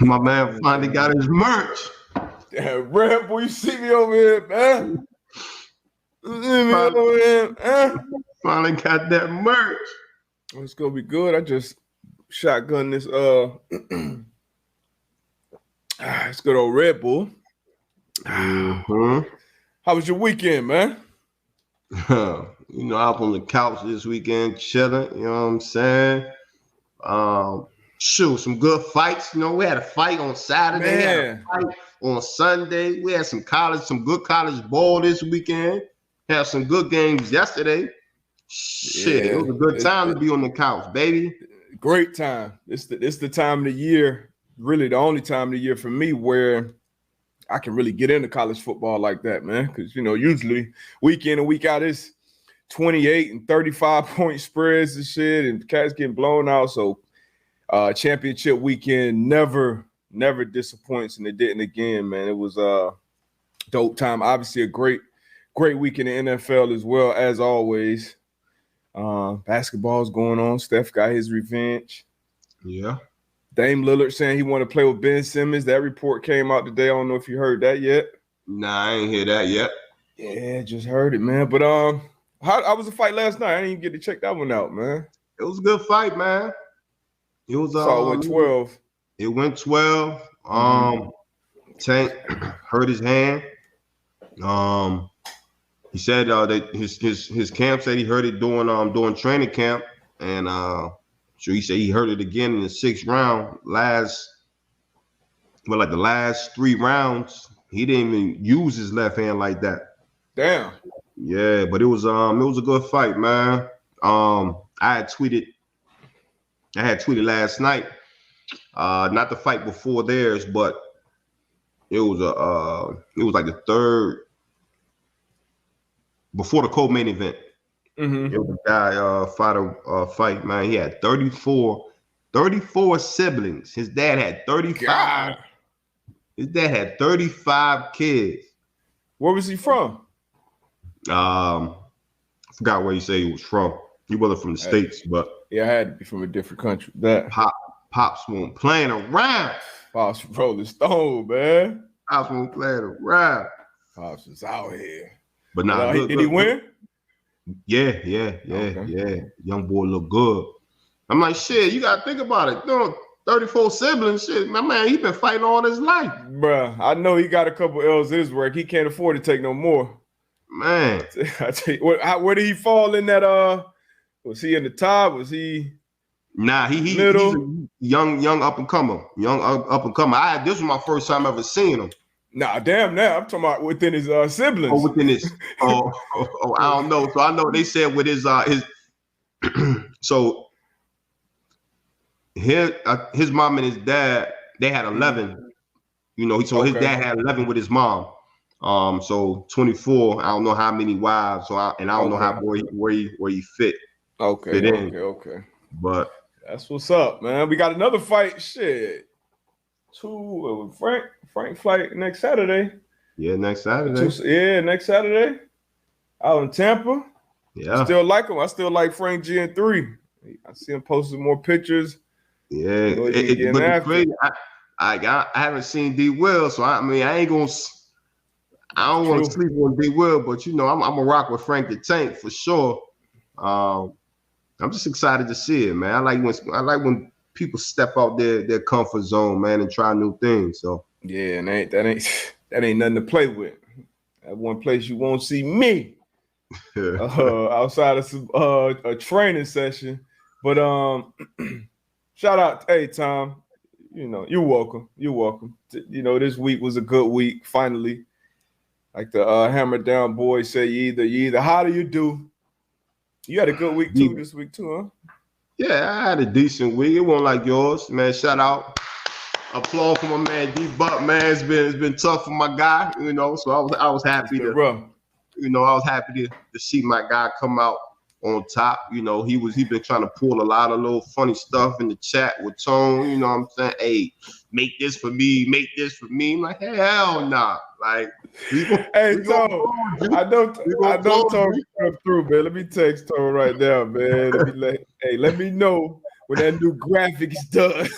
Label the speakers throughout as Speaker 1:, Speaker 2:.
Speaker 1: My man finally got his merch.
Speaker 2: Damn, Red boy, you see me over here, man. You see me over here, man.
Speaker 1: Finally got that merch.
Speaker 2: It's gonna be good. I just shotgun this it's good old Red Bull.
Speaker 1: Mm-hmm.
Speaker 2: How was your weekend, man?
Speaker 1: I was on the couch this weekend chilling, you know what I'm saying? Some good fights. We had a fight on Saturday, had a fight on Sunday. We had some good college ball this weekend. Had some good games yesterday. It was a good time to be on the couch, baby.
Speaker 2: Great time. It's the time of the year, really the only time of the year for me where I can really get into college football like that, man. Because, usually week in and week out, it's 28 and 35 point spreads and shit, and cats getting blown out. So championship weekend never disappoints, and it didn't again, man. It was a dope time. Obviously a great week in the NFL as well, as always. Basketball's going on. Steph got his revenge.
Speaker 1: Yeah.
Speaker 2: Dame Lillard saying he want to play with Ben Simmons. That report came out today. I don't know if you heard that yet.
Speaker 1: Nah, I ain't hear that yet.
Speaker 2: Yeah, just heard it, man. But how was the fight last night? I didn't even get to check that one out, man.
Speaker 1: It was a good fight, man. It was
Speaker 2: it went 12.
Speaker 1: It went 12. Tank hurt his hand. He said that his camp said he hurt it during training camp, and so he said he hurt it again in the 6th round. The last 3 rounds, he didn't even use his left hand like that.
Speaker 2: Damn.
Speaker 1: Yeah, but it was a good fight, man. I had tweeted last night, not the fight before theirs, but it was like the third before the co-main event.
Speaker 2: Mm-hmm.
Speaker 1: It was a guy fight, man. He had 34 siblings. His dad had 35.
Speaker 2: God.
Speaker 1: His dad had 35 kids.
Speaker 2: Where was he from?
Speaker 1: I forgot where he said he was from. He wasn't from the States, but
Speaker 2: yeah, I had to be from a different country. That
Speaker 1: Pops won't playing around.
Speaker 2: Pops Rolling Stone, man.
Speaker 1: Pops won't playing around.
Speaker 2: Pops is out here.
Speaker 1: But now,
Speaker 2: did he win?
Speaker 1: Yeah. Young boy look good. I'm like, shit, you gotta think about it. 34 siblings, shit. My man, he been fighting all his life.
Speaker 2: Bruh, I know he got a couple L's in his work. He can't afford to take no more.
Speaker 1: Man.
Speaker 2: I tell you, where did he fall in that? Was he in the top? Was he?
Speaker 1: Nah, he's a young up and comer. This was my first time ever seeing him.
Speaker 2: Nah, damn. Now I'm talking about within his siblings.
Speaker 1: Oh, within his. I don't know. So I know they said with his so his mom and his dad, they had 11. His dad had 11 with his mom. So 24. I don't know how many wives. I don't know how where he fit.
Speaker 2: Okay.
Speaker 1: But
Speaker 2: that's what's up, man. We got another fight. Shit. Frank fight next Saturday.
Speaker 1: Yeah, next Saturday.
Speaker 2: Next Saturday. Out in Tampa.
Speaker 1: Yeah.
Speaker 2: I still like him. I still like Frank G and 3. I see him posting more pictures.
Speaker 1: Yeah. I haven't seen D Will, so I don't want to sleep on D Will, but I'm gonna rock with Frank the Tank for sure. I'm just excited to see it, man. I like when people step out their comfort zone, man, and try new things. So
Speaker 2: yeah, and that ain't nothing to play with. That one place you won't see me outside of some a training session. But shout out, hey Tom, you're welcome. You're welcome. This week was a good week. Finally, like the Hammer Down boys say, you either. How do you do? You had a good week too this week too, huh?
Speaker 1: Yeah, I had a decent week. It wasn't like yours, man. Shout out, applause for my man D Buck, man. It's been tough for my guy, So I was happy to, I was happy to see my guy come out on top. He been trying to pull a lot of little funny stuff in the chat with Tone. You know what I'm saying? Hey, make this for me. I'm like, hell nah. Like,
Speaker 2: hey, Tone, I know Tone come through, man. Let me text Tone right now, man. Let me know when that new graphic is done.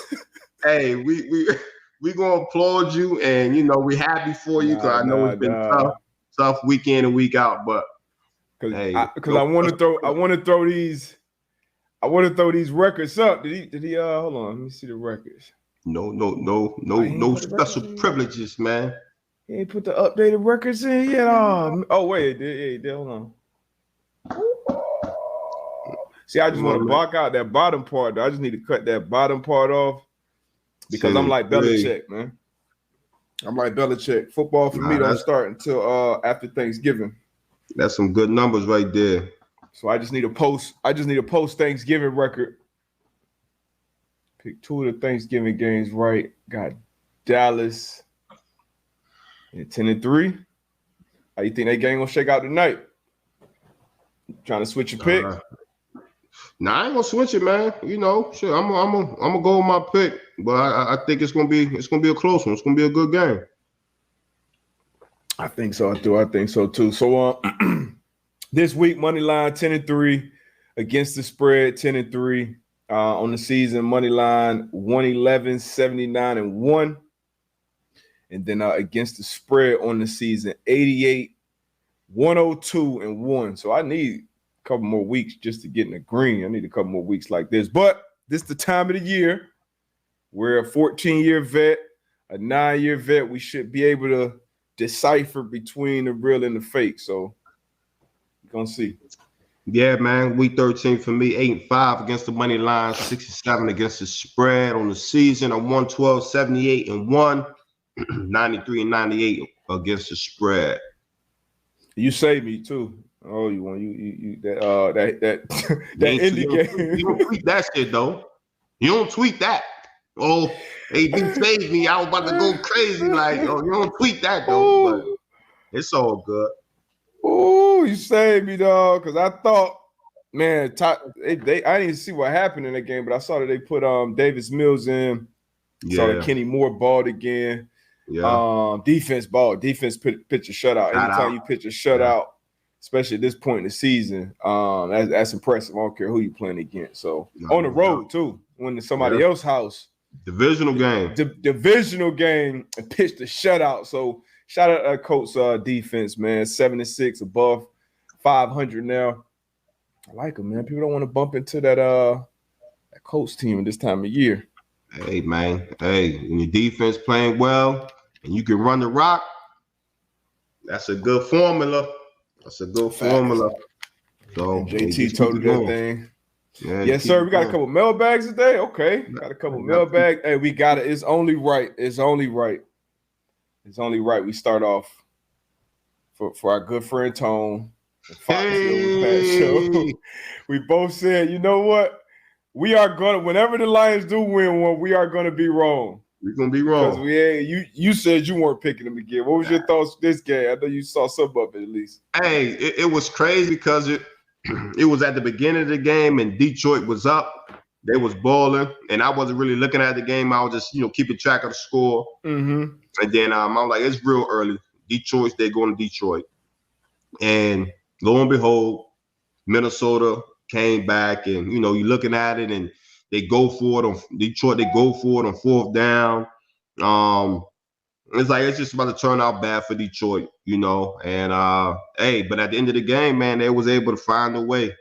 Speaker 1: Hey, we gonna applaud you, and we happy for you because I know it's been tough week in and week out. But
Speaker 2: because I want to throw these records up. Did he? Hold on, let me see the records.
Speaker 1: No special privileges, man.
Speaker 2: He ain't put the updated records in yet. Oh wait, he did. Hold on. See, I just want to block out that bottom part. I just need to cut that bottom part off because I'm like Belichick, man. I'm like Belichick. Football for me don't start until after Thanksgiving.
Speaker 1: That's some good numbers right there.
Speaker 2: So I just need a post Thanksgiving record. Pick 2 of the Thanksgiving games right. Got Dallas and 10-3. How you think that game gonna shake out tonight? Trying to switch your pick?
Speaker 1: Nah, I ain't gonna switch it, man. Sure, I'm gonna go with my pick, but I think it's gonna be a close one. It's gonna be a good game.
Speaker 2: I think so too. So this week, money line 10-3 against the spread, 10-3 on the season. Money line 111, 79-1, and then against the spread on the season 88, 102-1. So I need a couple more weeks just to get in the green. I need a couple more weeks like this, but this is the time of the year. We're a 14-year vet, a 9-year vet. We should be able to decipher between the real and the fake. So we're gonna see.
Speaker 1: Yeah, man. Week 13 for me, 8-5 against the money line, 67 against the spread on the season. I'm 112, 78-1, 93-98 against the spread.
Speaker 2: You saved me too. Oh, you want you that indie game.
Speaker 1: You don't tweet that shit though. You don't tweet that. Oh, AD saved me. I was about to go crazy. Like, you don't tweet that though. But it's all good.
Speaker 2: Oh, you saved me, dog. Because I thought, man, I didn't see what happened in that game, but I saw that they put Davis Mills in. Yeah. Saw that Kenny Moore balled again. Yeah. Defense ball. Defense pitch a shutout. Anytime you pitch a shutout, especially at this point in the season, that's impressive. I don't care who you playing against. So on the road too, when somebody else's house.
Speaker 1: Divisional game.
Speaker 2: Divisional game and pitched a shutout. So shout out to Colts defense, man. 7-6 above 500 now. I like them, man. People don't want to bump into that Colts team at this time of year.
Speaker 1: Hey, man. Hey, when your defense playing well and you can run the rock, that's a good formula. So
Speaker 2: JT told that thing. Yeah, yes, sir. We got a couple mailbags today. Okay. Got a couple mailbags. Hey, we got it. It's only right. We start off for our good friend Tone. Hey. We both said, you know what? We are gonna, whenever the Lions do win one, we are gonna be wrong.
Speaker 1: We're gonna be wrong.
Speaker 2: Because you said you weren't picking them again. What was your thoughts this game? I know you saw some of it at least.
Speaker 1: Hey, it was crazy because it was at the beginning of the game and Detroit was up. They was balling, and I wasn't really looking at the game. I was just, keeping track of the score. Mm-hmm. And then I was like, it's real early. They're going to Detroit. And lo and behold, Minnesota came back, and, you're looking at it, and they go for it on Detroit. They go for it on 4th down. It's like it's just about to turn out bad for Detroit, And but at the end of the game, man, they was able to find a way.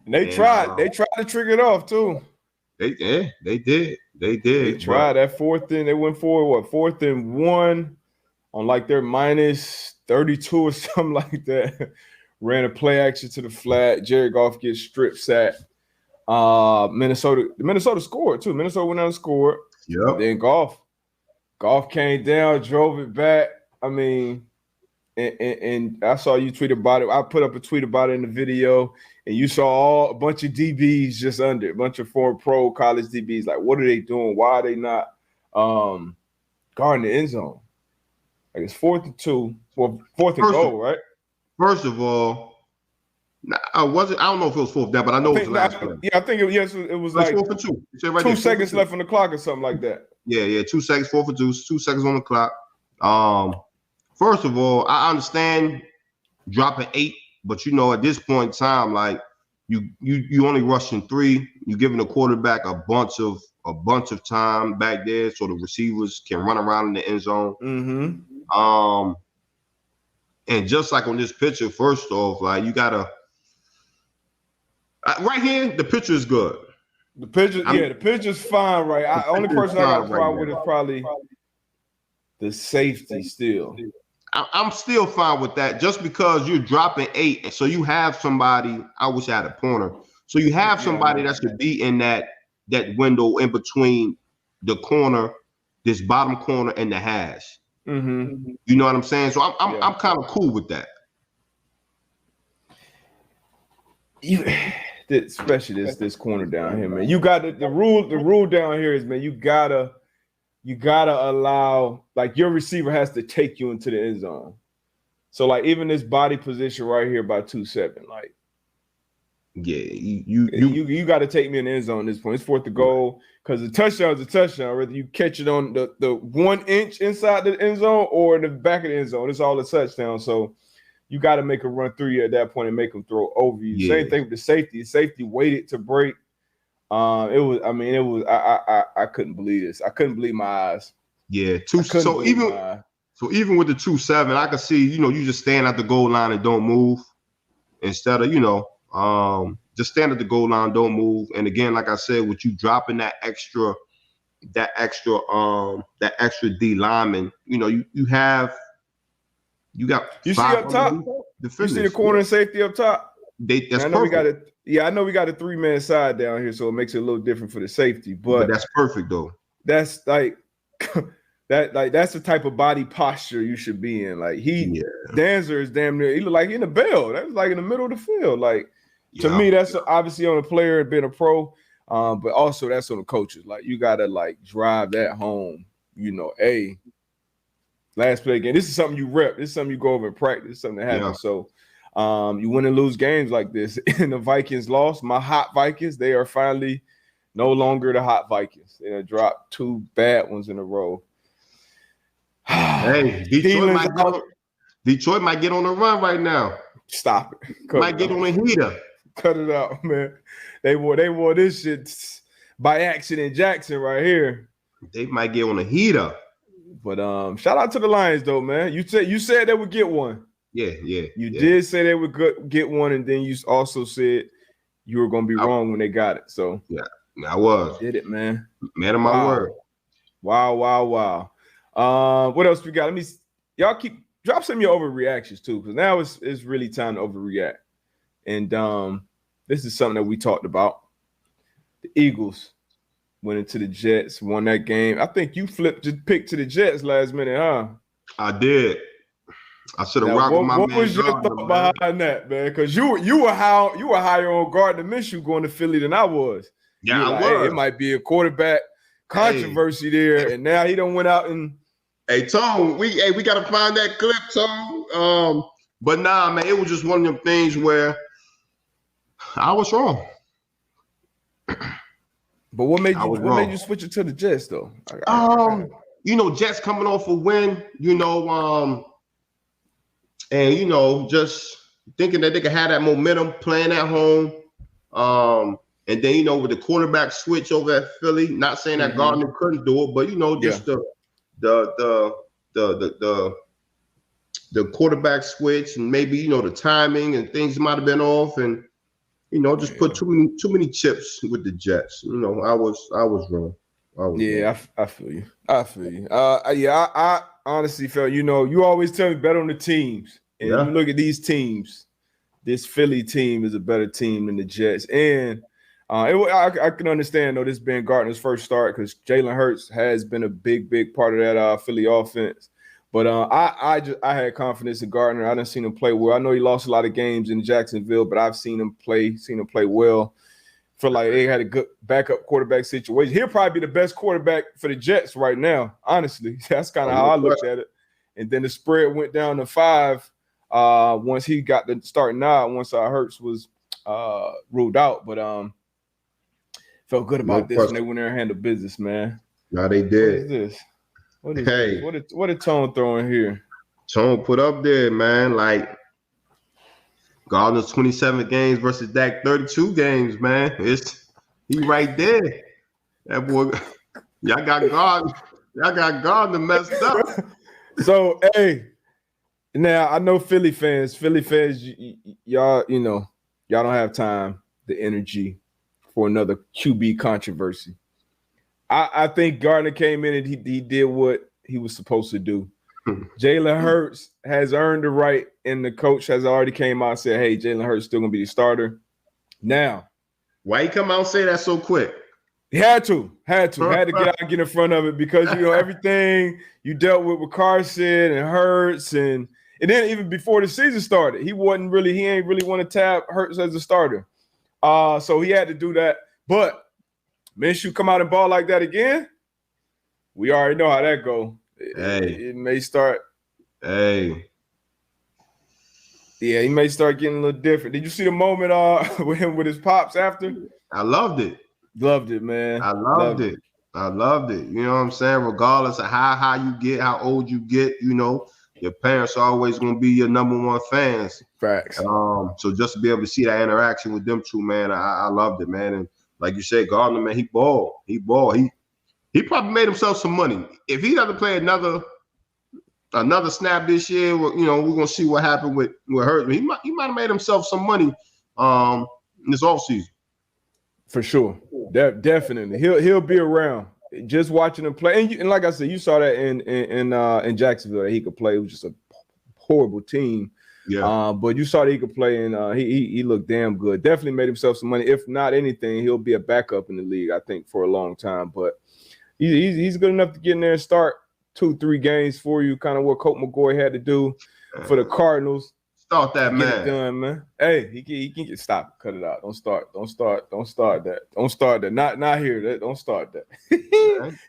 Speaker 2: And they tried to trigger it off too.
Speaker 1: They did.
Speaker 2: They tried that 4th and they went forward. 4th and 1 on like their minus 32 or something like that. Ran a play action to the flat. Jared Goff gets strip sacked. Minnesota scored too. Minnesota went out and scored.
Speaker 1: Yeah.
Speaker 2: Then Goff came down, drove it back. I mean, and I saw you tweet about it. I put up a tweet about it in the video, and you saw a bunch of DBs just under, a bunch of former pro college DBs. Like, what are they doing? Why are they not guarding the end zone? Like, it's 4th and 2, well, 4th and goal, right?
Speaker 1: First of all, I don't know if it was 4th down, but I know it was the last play.
Speaker 2: Yeah, I think it was like
Speaker 1: 4th and 2.
Speaker 2: Right 2 seconds left on the clock or something like that.
Speaker 1: Yeah, 2 seconds, 4th and 2, 2 seconds on the clock. First of all, I understand dropping 8, but at this point in time, like, You only rushing 3. You're giving the quarterback a bunch of time back there, so the receivers can run around in the end zone.
Speaker 2: Mm-hmm.
Speaker 1: And just like on this picture, first off, like you gotta right here, the picture is good.
Speaker 2: The picture's fine, right? Only person I got a problem with is probably the safety still.
Speaker 1: I'm still fine with that, just because you're dropping 8, and so you have somebody. I wish I had a pointer. So you have somebody that should be in that window in between the corner, this bottom corner, and the hash.
Speaker 2: Mm-hmm.
Speaker 1: You know what I'm saying? So I'm kind of cool with that.
Speaker 2: Especially this corner down here, man. You got the rule down here is, man, you gotta allow, like, your receiver has to take you into the end zone. So like even this body position right here by 2-7, like,
Speaker 1: yeah,
Speaker 2: you got to take me in the end zone at this point. It's 4th to goal, because the touchdown is a touchdown. Whether you catch it on the 1 inch inside the end zone or in the back of the end zone, it's all a touchdown. So you got to make a run through you at that point and make them throw over you. Yeah. Same thing with the safety. The safety waited to break. I couldn't believe this. I couldn't believe my eyes.
Speaker 1: Yeah, so even with the 2-7, I could see, you just stand at the goal line and don't move, instead of, just stand at the goal line, don't move. And again, like I said, with you dropping that extra D lineman, you got.
Speaker 2: You see up top. You see the corner and safety up top.
Speaker 1: That's perfect.
Speaker 2: I know we got a 3-man side down here, so it makes it a little different for the safety. But
Speaker 1: that's perfect though.
Speaker 2: That's like that's the type of body posture you should be in. Like Danzer is damn near. He look like he in the bell. That's like in the middle of the field. Like to me, that's obviously on the player being a pro, but also that's on the coaches. Like you gotta like drive that home. Last play again. This is something you rep. This is something you go over and practice. This is something that happens. So you win and lose games like this. And the Vikings lost. My hot Vikings, they are finally no longer the hot Vikings. They dropped 2 bad ones in a row.
Speaker 1: Hey, Detroit might get on a run right now.
Speaker 2: Stop it.
Speaker 1: Might get on a heater.
Speaker 2: Cut it out, man. They wore this shit by accident. Jackson right here.
Speaker 1: They might get on a heater.
Speaker 2: But shout out to the Lions though, man. You said they would get one.
Speaker 1: Yeah.
Speaker 2: You did say they would get one, and then you also said you were gonna be wrong when they got it. So
Speaker 1: I was.
Speaker 2: Did it, man.
Speaker 1: Man of my word.
Speaker 2: Wow. What else we got? Y'all drop some of your overreactions too, because now it's really time to overreact. And this is something that we talked about. The Eagles went into the Jets, won that game. I think you picked to the Jets last minute, huh?
Speaker 1: I did. I should have rocked with my man.
Speaker 2: What was your thought behind that, man? Because you were higher on Gardner Minshew going to Philly than I was.
Speaker 1: Yeah, I was.
Speaker 2: Hey, it might be a quarterback controversy there, and now he done went out and.
Speaker 1: Hey Tone, we gotta find that clip, Tone. But nah, man, it was just one of them things where I was wrong.
Speaker 2: But what made you switch it to the Jets though?
Speaker 1: Jets coming off a win, and just thinking that they could have that momentum playing at home. And then with the quarterback switch over at Philly, not saying that Gardner couldn't do it, but just the quarterback switch, and maybe the timing and things might have been off, and just put too many chips with the Jets. I was wrong.
Speaker 2: I feel you. I honestly felt, you always tell me bet on the teams. And you look at these teams, this Philly team is a better team than the Jets. And I can understand, though, this being Gardner's first start, because Jalen Hurts has been a big part of that Philly offense. But I had confidence in Gardner. I done seen him play well. I know he lost a lot of games in Jacksonville, but I've seen him play well. Feel like they had a good backup quarterback situation. He'll probably be the best quarterback for the Jets right now, honestly. That's kind of how I looked at it. And then the spread went down to 5 once he got the starting out, once Hurts was ruled out. But felt good about this when they went there and handled business, man.
Speaker 1: No, they did.
Speaker 2: What is this? What a Tone throwing here?
Speaker 1: Tone put up there, man. Like, Gardner's 27 games versus Dak 32 games, man. He right there. That boy, y'all got Gardner messed up.
Speaker 2: So, hey, now I know Philly fans, y'all, y'all don't have time, the energy for another QB controversy. I think Gardner came in and he did what he was supposed to do. Jalen Hurts has earned the right, and the coach has already came out and said, hey, Jalen Hurts still going to be the starter. Now.
Speaker 1: Why he come out and say that so quick?
Speaker 2: He had to get out and get in front of it because, everything you dealt with Carson and Hurts and then even before the season started, he ain't really want to tap Hurts as a starter. So he had to do that. But Minshew come out and ball like that again, we already know how that go. It may start.
Speaker 1: Hey.
Speaker 2: Yeah, he may start getting a little different. Did you see the moment with him with his pops after?
Speaker 1: I loved it.
Speaker 2: Loved it, man.
Speaker 1: I loved it. I loved it. You know what I'm saying? Regardless of how high you get, how old you get, your parents are always going to be your number one fans.
Speaker 2: Facts.
Speaker 1: So just to be able to see that interaction with them two, man, I loved it, man. And like you said, Gardner, man, he balled. He probably made himself some money. If he doesn't play another snap this year, we're gonna see what happened with Hurts. He might have made himself some money in this offseason.
Speaker 2: For sure, definitely. He'll be around. Just watching him play, and like I said, you saw that in Jacksonville that he could play. It was just a horrible team.
Speaker 1: Yeah.
Speaker 2: But you saw that he could play, and he looked damn good. Definitely made himself some money. If not anything, he'll be a backup in the league, I think, for a long time. But he's good enough to get in there and start 2-3 games for you, kind of what Colt McCoy had to do for the Cardinals.
Speaker 1: Start that, man.
Speaker 2: Get it done, man. Hey, he can get stopped. Cut it out. Don't start that. Don't start that. Not here. Don't start that.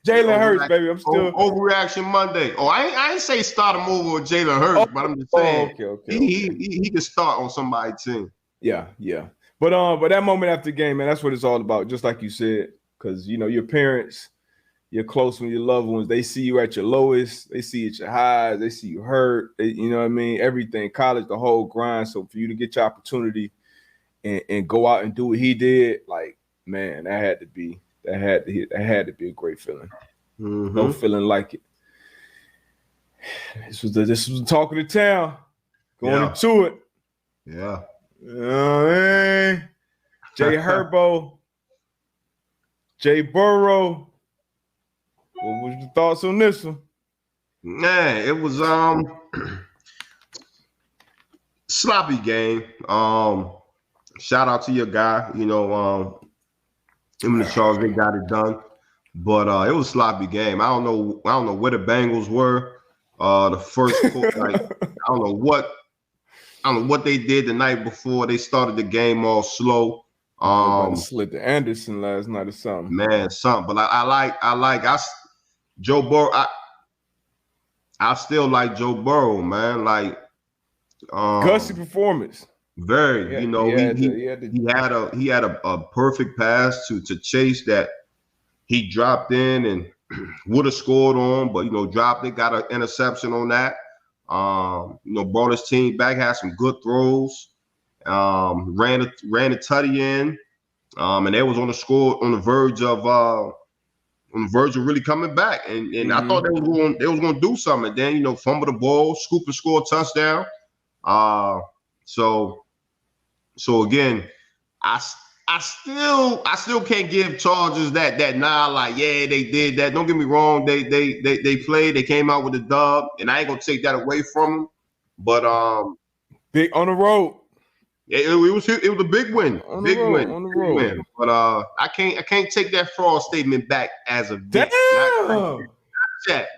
Speaker 2: Jalen Hurts, baby. I'm still
Speaker 1: Overreaction Monday. Oh, I ain't say start him over with Jalen Hurts, but I'm just saying
Speaker 2: okay.
Speaker 1: He can start on somebody's team.
Speaker 2: Yeah. But that moment after the game, man, that's what it's all about. Just like you said, because your parents, your close ones, your loved ones, they see you at your lowest, they see you at your highs, they see you hurt, you know what I mean? Everything, college, the whole grind. So for you to get your opportunity and go out and do what he did, like, man, that had to be a great feeling.
Speaker 1: Mm-hmm.
Speaker 2: No feeling like it. This was the talk of the town. Going into it.
Speaker 1: Yeah.
Speaker 2: Jay Herbo, Jay Burrow. What was your thoughts on this one?
Speaker 1: Man, it was sloppy game. Shout out to your guy. Him and the Charles, they got it done. But it was a sloppy game. I don't know where the Bengals were. The first quarter, I don't know what they did the night before. They started the game all slow.
Speaker 2: Slid to Anderson last night or something.
Speaker 1: Man, something. But I like Joe Burrow. I still like Joe Burrow, man. Like
Speaker 2: gutsy performance.
Speaker 1: Very, he had a perfect pass to Chase that he dropped in and would have scored on, but dropped it, got an interception on that. Brought his team back, had some good throws. Ran a tutty in, and they was on the verge of really coming back. And I thought they was going to do something. And then fumble the ball, scoop and score a touchdown. So again, I still can't give Chargers that like, yeah, they did that. Don't get me wrong, they played, they came out with a dub, and I ain't gonna take that away from them. But
Speaker 2: big on the road.
Speaker 1: It was a big win.
Speaker 2: On the road.
Speaker 1: But I can't take that fraud statement back as of
Speaker 2: damn.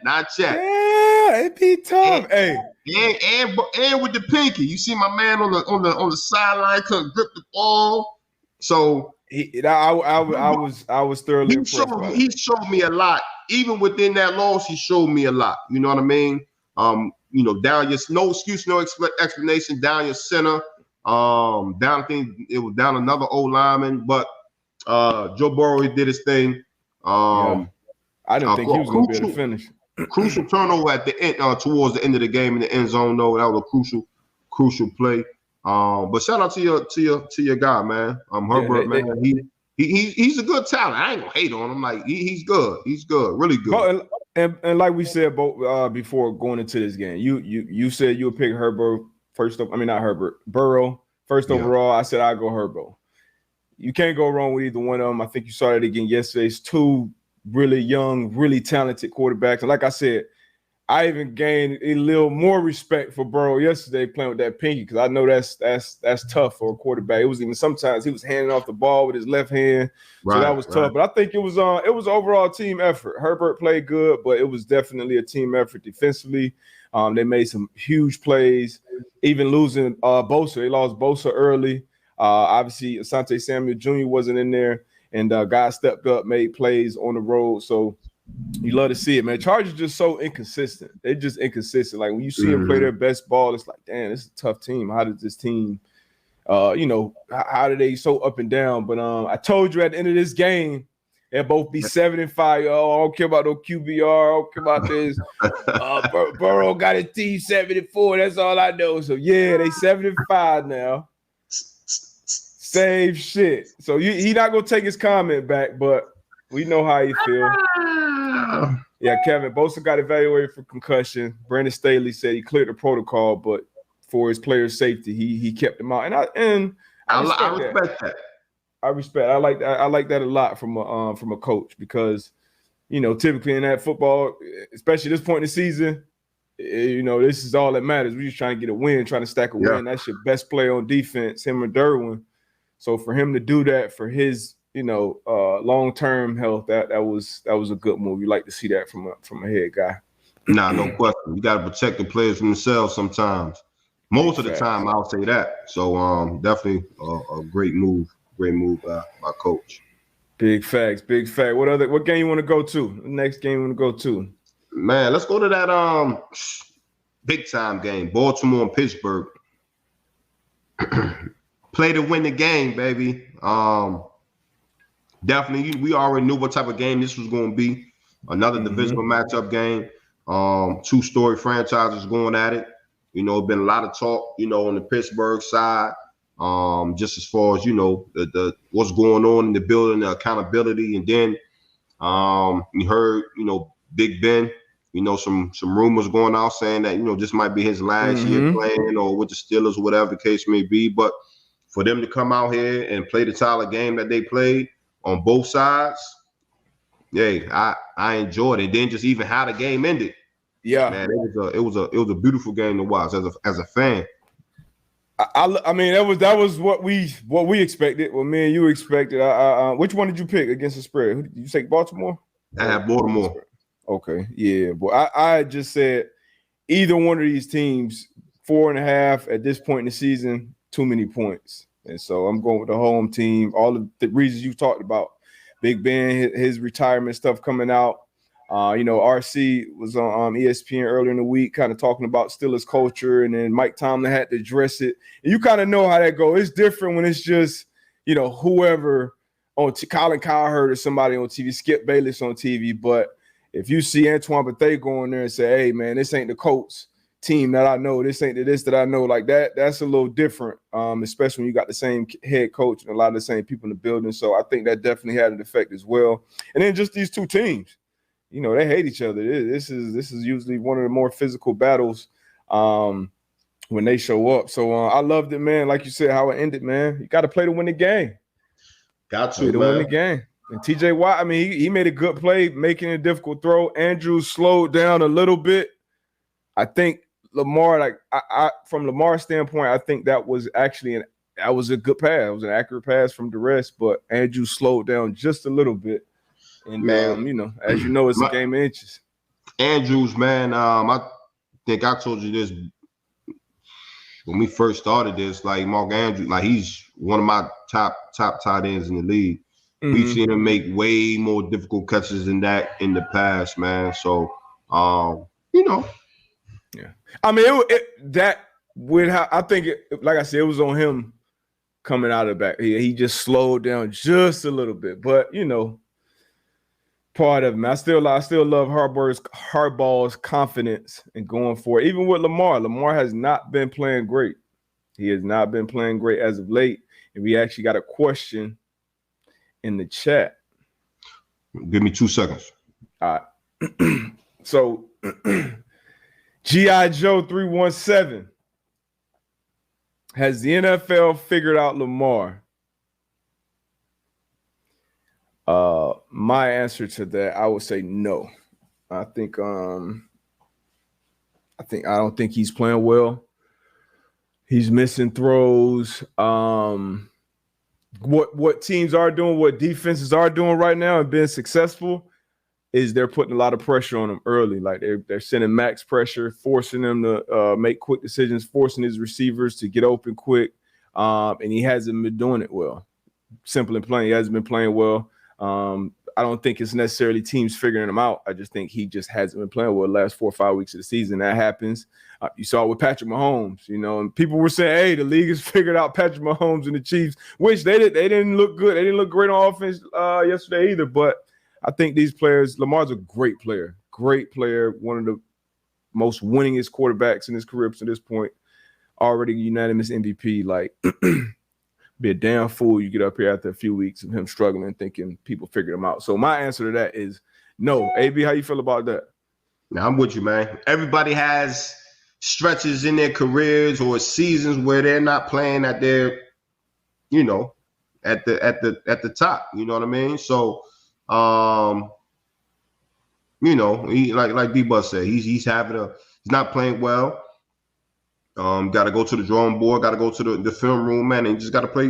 Speaker 1: Not yet.
Speaker 2: Yeah, it be tough.
Speaker 1: And with the pinky, you see my man on the sideline couldn't grip the ball. So
Speaker 2: I was thoroughly impressed.
Speaker 1: He showed me a lot. Even within that loss, he showed me a lot. You know what I mean? Down your no excuse, no explanation. Down your center. Down, I think it was down another old lineman, but Joe Burrow, he did his thing.
Speaker 2: I didn't think he was going to be able to finish.
Speaker 1: Crucial turnover at the end, towards the end of the game in the end zone. Though that was a crucial play. But shout out to your guy, man. Herbert, man. He's a good talent. I ain't gonna hate on him. Like he's good. He's good, really good.
Speaker 2: And like we said both before going into this game, you said you would pick Herbert first. Not Herbert, Burrow first overall. I said I'd go Herbert. You can't go wrong with either one of them. I think you saw it again yesterday. It's two really young, really talented quarterbacks. And like I said, I even gained a little more respect for Burrow yesterday playing with that pinky, because I know that's tough for a quarterback. It was even sometimes he was handing off the ball with his left hand, so that was tough. But I think it was overall team effort. Herbert played good, but it was definitely a team effort defensively. They made some huge plays, even losing Bosa. They lost Bosa early. Obviously, Asante Samuel Jr. wasn't in there, and guys stepped up, made plays on the road. So you love to see it, man. Chargers just so inconsistent. They're just inconsistent. Like when you see them play their best ball, it's like, damn, this is a tough team. How did this team, how do they so up and down? But I told you at the end of this game, they'll both be 7-5. Oh, I don't care about no QBR. I don't care about this. Burrow got a team 7-4. That's all I know. So yeah, they 7-5 now. Same shit. So he not gonna take his comment back, but we know how he feel. Yeah, Kevin Bosa got evaluated for concussion. Brandon Staley said he cleared the protocol, but for his players' safety, he kept him out. And I respect that. I like that a lot from a coach, because typically in that football, especially this point in the season, this is all that matters. We're just trying to get a win, trying to stack a win. That's your best player on defense, him or Derwin. So for him to do that for his long-term health, that was a good move. You like to see that from a head guy.
Speaker 1: Nah, no question. You got to protect the players from themselves sometimes. Most of the time, I'll say that. So definitely a great move by coach.
Speaker 2: Big facts. What game you want to go to? The next game you want to go to?
Speaker 1: Man, let's go to that big time game, Baltimore and Pittsburgh. Play to win the game, baby. Definitely, we already knew what type of game this was going to be. Another divisional matchup game. Two-story franchises going at it. Been a lot of talk, on the Pittsburgh side. Just as far as the what's going on in the building, the accountability, and then you heard Big Ben. Some rumors going out saying that this might be his last year playing, or with the Steelers, or whatever the case may be. But for them to come out here and play the style of game that they played on both sides, I enjoyed it. And then just even how the game ended. Yeah, man, it was a beautiful game to watch as a fan.
Speaker 2: I mean, that was what we expected. What me and you expected. Which one did you pick against the spread? Did you take Baltimore?
Speaker 1: I had Baltimore.
Speaker 2: Okay, yeah, but I just said either one of these teams 4.5 at this point in the season, too many points, and so I'm going with the home team. All of the reasons you talked about, Big Ben, his retirement stuff coming out. RC was on ESPN earlier in the week, kind of talking about Steelers culture, and then Mike Tomlin had to address it. And you kind of know how that goes. It's different when it's just whoever on Colin Cowherd or somebody on TV, Skip Bayless on TV, but if you see Antoine Bethea go in there and say, hey, man, this ain't the Colts team that I know, this ain't this that I know, like that's a little different, especially when you got the same head coach and a lot of the same people in the building. So I think that definitely had an effect as well. And then just these two teams, they hate each other. This is usually one of the more physical battles when they show up. So I loved it, man. Like you said, how it ended, man. You got to play to win the game.
Speaker 1: Got to win the game.
Speaker 2: And TJ Watt, I mean, he made a good play, making a difficult throw. Andrews slowed down a little bit. I think Lamar, from Lamar's standpoint, I think that was actually that was a good pass. It was an accurate pass from the rest, but Andrews slowed down just a little bit. And
Speaker 1: man,
Speaker 2: as you know, it's a game of inches.
Speaker 1: Andrews, man, I think I told you this when we first started this. Like Mark Andrews, like he's one of my top tight ends in the league. We've seen him make way more difficult catches than that in the past, man. So, yeah.
Speaker 2: I mean, I think, like I said, it was on him coming out of the back. He just slowed down just a little bit, but part of him. I still love Harbaugh's confidence in going for it. Even with Lamar has not been playing great. He has not been playing great as of late. And we actually got a question in the chat.
Speaker 1: Give me 2 seconds.
Speaker 2: All right. So, G.I. Joe 317. Has the NFL figured out Lamar? My answer to that, I would say no. I don't think he's playing well. He's missing throws. What teams are doing, what defenses are doing right now and being successful is they're putting a lot of pressure on him early. Like they're sending max pressure, forcing him to make quick decisions, forcing his receivers to get open quick. And he hasn't been doing it well. Simple and plain, he hasn't been playing well. I don't think it's necessarily teams figuring him out. I just think he just hasn't been playing well the last 4 or 5 weeks of the season. That happens. You saw it with Patrick Mahomes, and people were saying, hey, the league has figured out Patrick Mahomes and the Chiefs, which they didn't look good. They didn't look great on offense yesterday either. But I think these players, Lamar's a great player, one of the most winningest quarterbacks in his career up to this point, already unanimous MVP. Like, be a damn fool you get up here after a few weeks of him struggling, thinking people figured him out. So my answer to that is no. AB, how you feel about that?
Speaker 1: Now, I'm with you, man. Everybody has stretches in their careers or seasons where they're not playing at their, at the top. You know what I mean? So, he like D-Bus said, he's not playing well. Got to go to the drawing board, got to go to the film room, man, and just got to play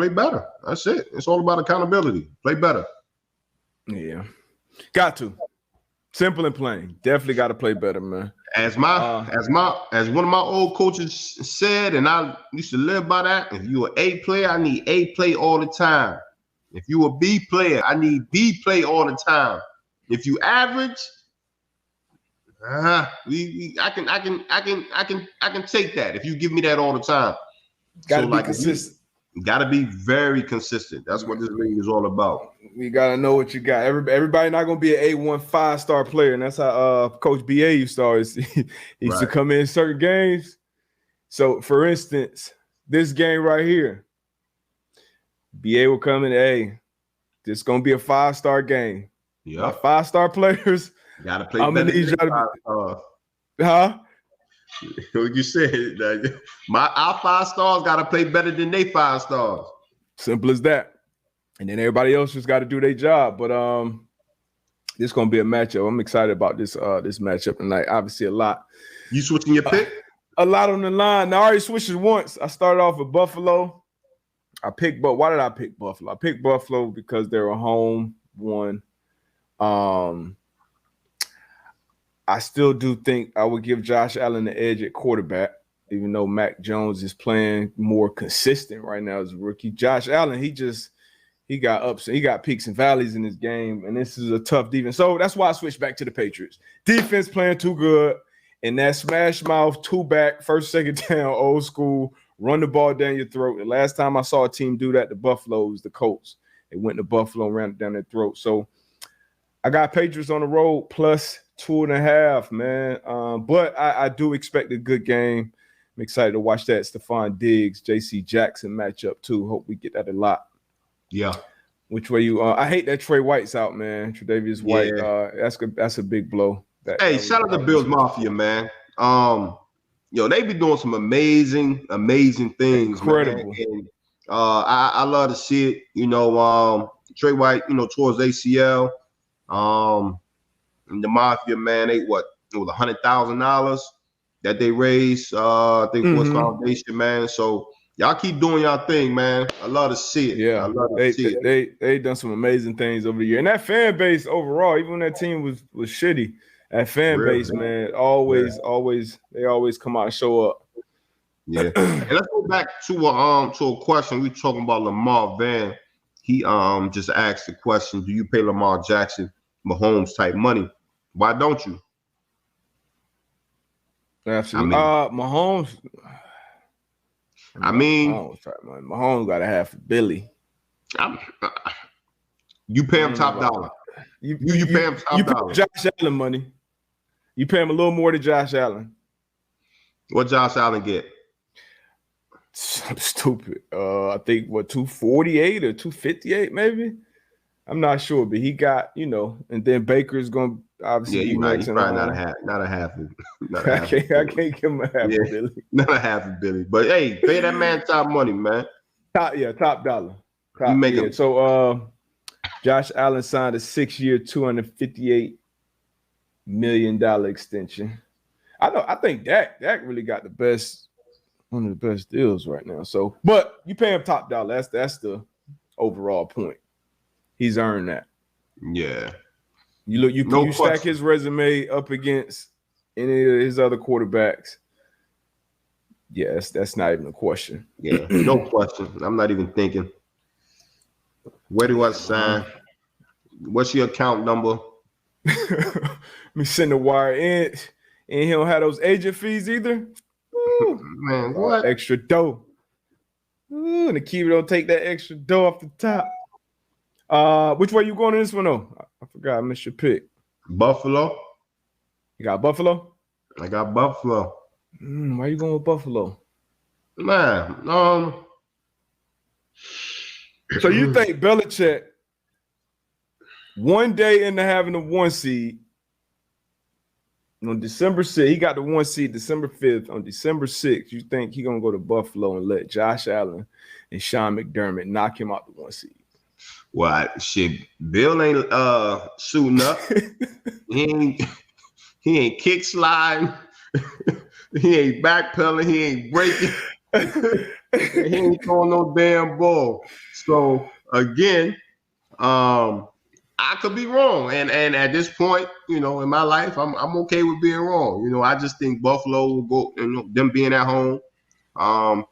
Speaker 1: better. That's it. It's all about accountability. Play better.
Speaker 2: Yeah, got to. Simple and plain. Definitely got to play better, man.
Speaker 1: As one of my old coaches said, and I used to live by that. If you're an A player, I need A play all the time. If you're a B player, I need B play all the time. If you average, I can take that if you give me that all the time.
Speaker 2: Gotta be consistent.
Speaker 1: Gotta be very consistent. That's what this league is all about.
Speaker 2: You gotta know what you got. Everybody not gonna be an A1 5-star player, and that's how Coach BA used to always he used to come in certain games. So, for instance, this game right here, BA will come in. Hey, this is gonna be a 5-star game. Yeah, 5-star players.
Speaker 1: Gotta play better than 5 stars.
Speaker 2: Huh?
Speaker 1: What you said? Our 5 stars gotta play better than they 5 stars.
Speaker 2: Simple as that. And then everybody else just got to do their job. But this is gonna be a matchup. I'm excited about this matchup tonight. Obviously, a lot.
Speaker 1: You switching your pick?
Speaker 2: A lot on the line. Now, I already switched it once. I started off with Buffalo. Why did I pick Buffalo? I picked Buffalo because they're a home one. I still do think I would give Josh Allen the edge at quarterback, even though Mac Jones is playing more consistent right now as a rookie. Josh Allen, he got ups and he got peaks and valleys in this game, and this is a tough defense. So that's why I switched back to the Patriots. Defense playing too good, and that smash mouth, 2-back, first, second down, old school, run the ball down your throat. The last time I saw a team do that, the Buffalo was the Colts. They went to Buffalo and ran it down their throat. So I got Patriots on the road plus 2.5, man. But I do expect a good game. I'm excited to watch that Stephon Diggs, J.C. Jackson matchup too. Hope we get that a lot.
Speaker 1: Yeah.
Speaker 2: Which way you? I hate that Trey White's out, man. Tre'Davious White. That's a big blow.
Speaker 1: Shout out to Bills Mafia, man. They be doing some amazing things. Incredible. Man. And, I love to see it. Trey White, towards ACL. And the Mafia, man, it was $100,000 that they raised, I think, for his foundation, man. So y'all keep doing y'all thing, man. I love to see it.
Speaker 2: Yeah, they done some amazing things over the year. And that fan base overall, even when that team was shitty, that fan base, man, they always come out and show up.
Speaker 1: Yeah. And let's go back to a question. We talking about Lamar Van. He just asked the question, do you pay Lamar Jackson Mahomes type money? Why don't you?
Speaker 2: Absolutely. Mahomes. Mahomes got to have for Billy.
Speaker 1: You pay him top dollar. You pay him top dollar.
Speaker 2: You pay Josh Allen money. You pay him a little more than Josh Allen.
Speaker 1: What Josh Allen get?
Speaker 2: Something stupid. I think 248 or 258 maybe. I'm not sure, but he got, and then Baker's gonna obviously be next.
Speaker 1: He's probably not a half, not a half.
Speaker 2: I can't give him a half a Billy.
Speaker 1: Not a half a Billy. But hey, pay that man top money, man.
Speaker 2: Top dollar. So Josh Allen signed a 6-year, $258 million extension. I think Dak really got one of the best deals right now. So, but you pay him top dollar. That's the overall point. He's earned that.
Speaker 1: Yeah.
Speaker 2: You stack his resume up against any of his other quarterbacks. Yes, that's not even a question.
Speaker 1: Yeah, no question. I'm not even thinking. Where do I sign? What's your account number?
Speaker 2: Let me send the wire in. And he don't have those agent fees either. Ooh,
Speaker 1: man, what?
Speaker 2: Extra dough. Ooh, and the keeper don't take that extra dough off the top. Which way you going in this one though? I forgot. I missed your pick.
Speaker 1: Buffalo.
Speaker 2: You got Buffalo?
Speaker 1: I got Buffalo.
Speaker 2: Why you going with Buffalo?
Speaker 1: Man,
Speaker 2: So you think Belichick, one day into having the 1 seed, on December 6th, he got the 1 seed December 5th. On December 6th, you think he going to go to Buffalo and let Josh Allen and Sean McDermott knock him out the 1 seed?
Speaker 1: Well, shit, Bill ain't shooting up. he ain't kick sliding. He ain't backpedaling. He ain't breaking. He ain't throwing no damn ball. So again, I could be wrong, and at this point, in my life, I'm okay with being wrong. I just think Buffalo will go. Them being at home, I'm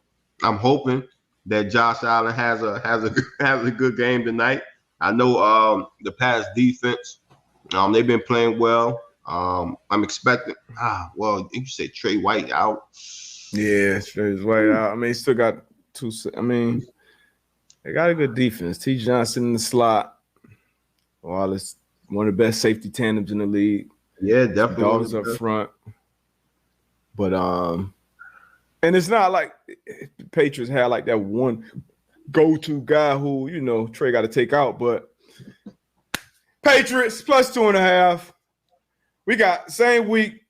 Speaker 1: hoping that Josh Allen has a good game tonight. I know the Pats defense, they've been playing well. I'm expecting. Well, you say Trey White out.
Speaker 2: Yeah, Trey White out. I mean, he still got two. I mean, they got a good defense. T. Johnson in the slot. Well, it's one of the best safety tandems in the league.
Speaker 1: Yeah, definitely.
Speaker 2: Dogs up front. But and it's not like the Patriots had like that one go-to guy who, Trey got to take out. But Patriots plus 2.5. We got same week,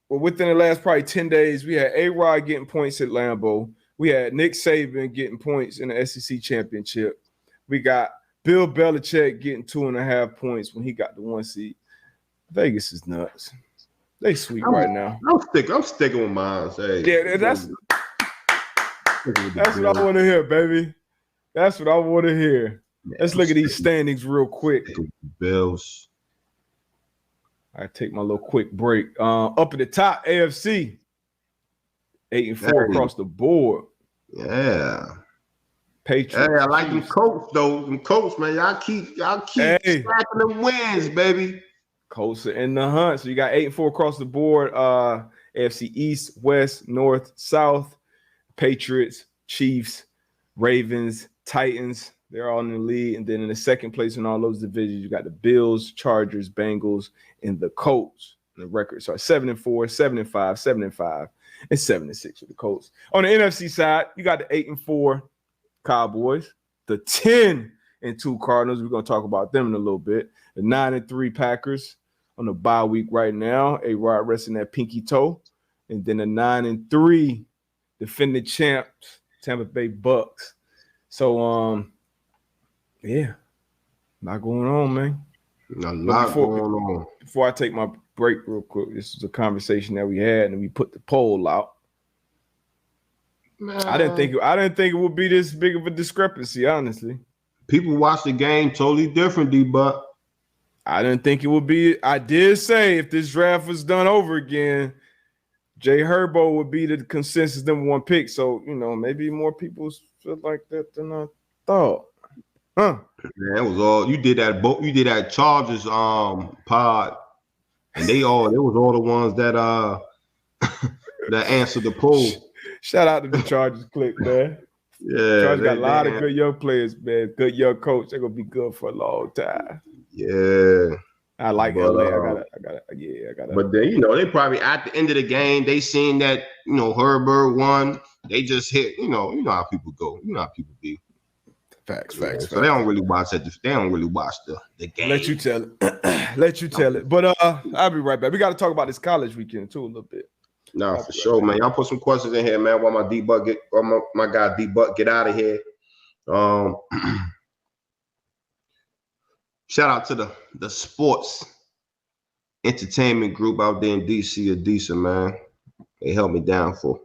Speaker 2: well, within the last probably 10 days, we had A-Rod getting points at Lambeau. We had Nick Saban getting points in the SEC championship. We got Bill Belichick getting 2.5 points when he got the 1 seed. Vegas is nuts. They sweet right now.
Speaker 1: I'm sticking with mine. Hey,
Speaker 2: yeah, that's what I want to hear, baby. That's what I want to hear. Yeah, let's look at these standings real quick.
Speaker 1: Bills.
Speaker 2: I take my little quick break. Up at the top, AFC, 8-4 across the board.
Speaker 1: Yeah.
Speaker 2: Patriots.
Speaker 1: Hey, I like them Colts though. Them Colts, man. Y'all keep stacking them wins, baby.
Speaker 2: Colts are in the hunt. So you got 8-4 across the board. AFC East, West, North, South. Patriots, Chiefs, Ravens, Titans. They're all in the lead. And then in the second place in all those divisions, you got the Bills, Chargers, Bengals, and the Colts. The records are 7-4, 7-5, 7-5, and 7-6 with the Colts. On the NFC side, you got the 8-4 Cowboys, the 10-2 Cardinals. We're going to talk about them in a little bit. The 9-3 Packers on the bye week right now. A-Rod resting that pinky toe. And then the 9-3 defending champs, Tampa Bay Bucks. So, yeah, a lot going on, man.
Speaker 1: A lot going on.
Speaker 2: Before I take my break real quick, this is a conversation that we had, and we put the poll out. Man. I didn't think it would be this big of a discrepancy, honestly.
Speaker 1: People watch the game totally different, D-Buck.
Speaker 2: I didn't think it would be. I did say if this draft was done over again, Jay Herbo would be the consensus #1 pick. So, maybe more people feel like that than I thought. Huh?
Speaker 1: Man, it was all you did that Chargers pod, and it was all the ones that that answered the poll.
Speaker 2: Shout out to the Chargers click, man.
Speaker 1: Yeah,
Speaker 2: Chargers got a lot of good young players, man. Good young coach. They're gonna be good for a long time.
Speaker 1: Yeah.
Speaker 2: I like LA. I got it.
Speaker 1: But then, they probably at the end of the game, they seen that, Herbert won. they just hit. You know how people go. You know how people be.
Speaker 2: Facts.
Speaker 1: So they don't really watch that. They don't really watch the game.
Speaker 2: Let you tell it. But I'll be right back. We got to talk about this college weekend too a little bit.
Speaker 1: No, for sure, man. Y'all put some questions in here, man. While my guy D-Buck get out of here. Shout out to the sports entertainment group out there in DC, Adisa, man. They held me down for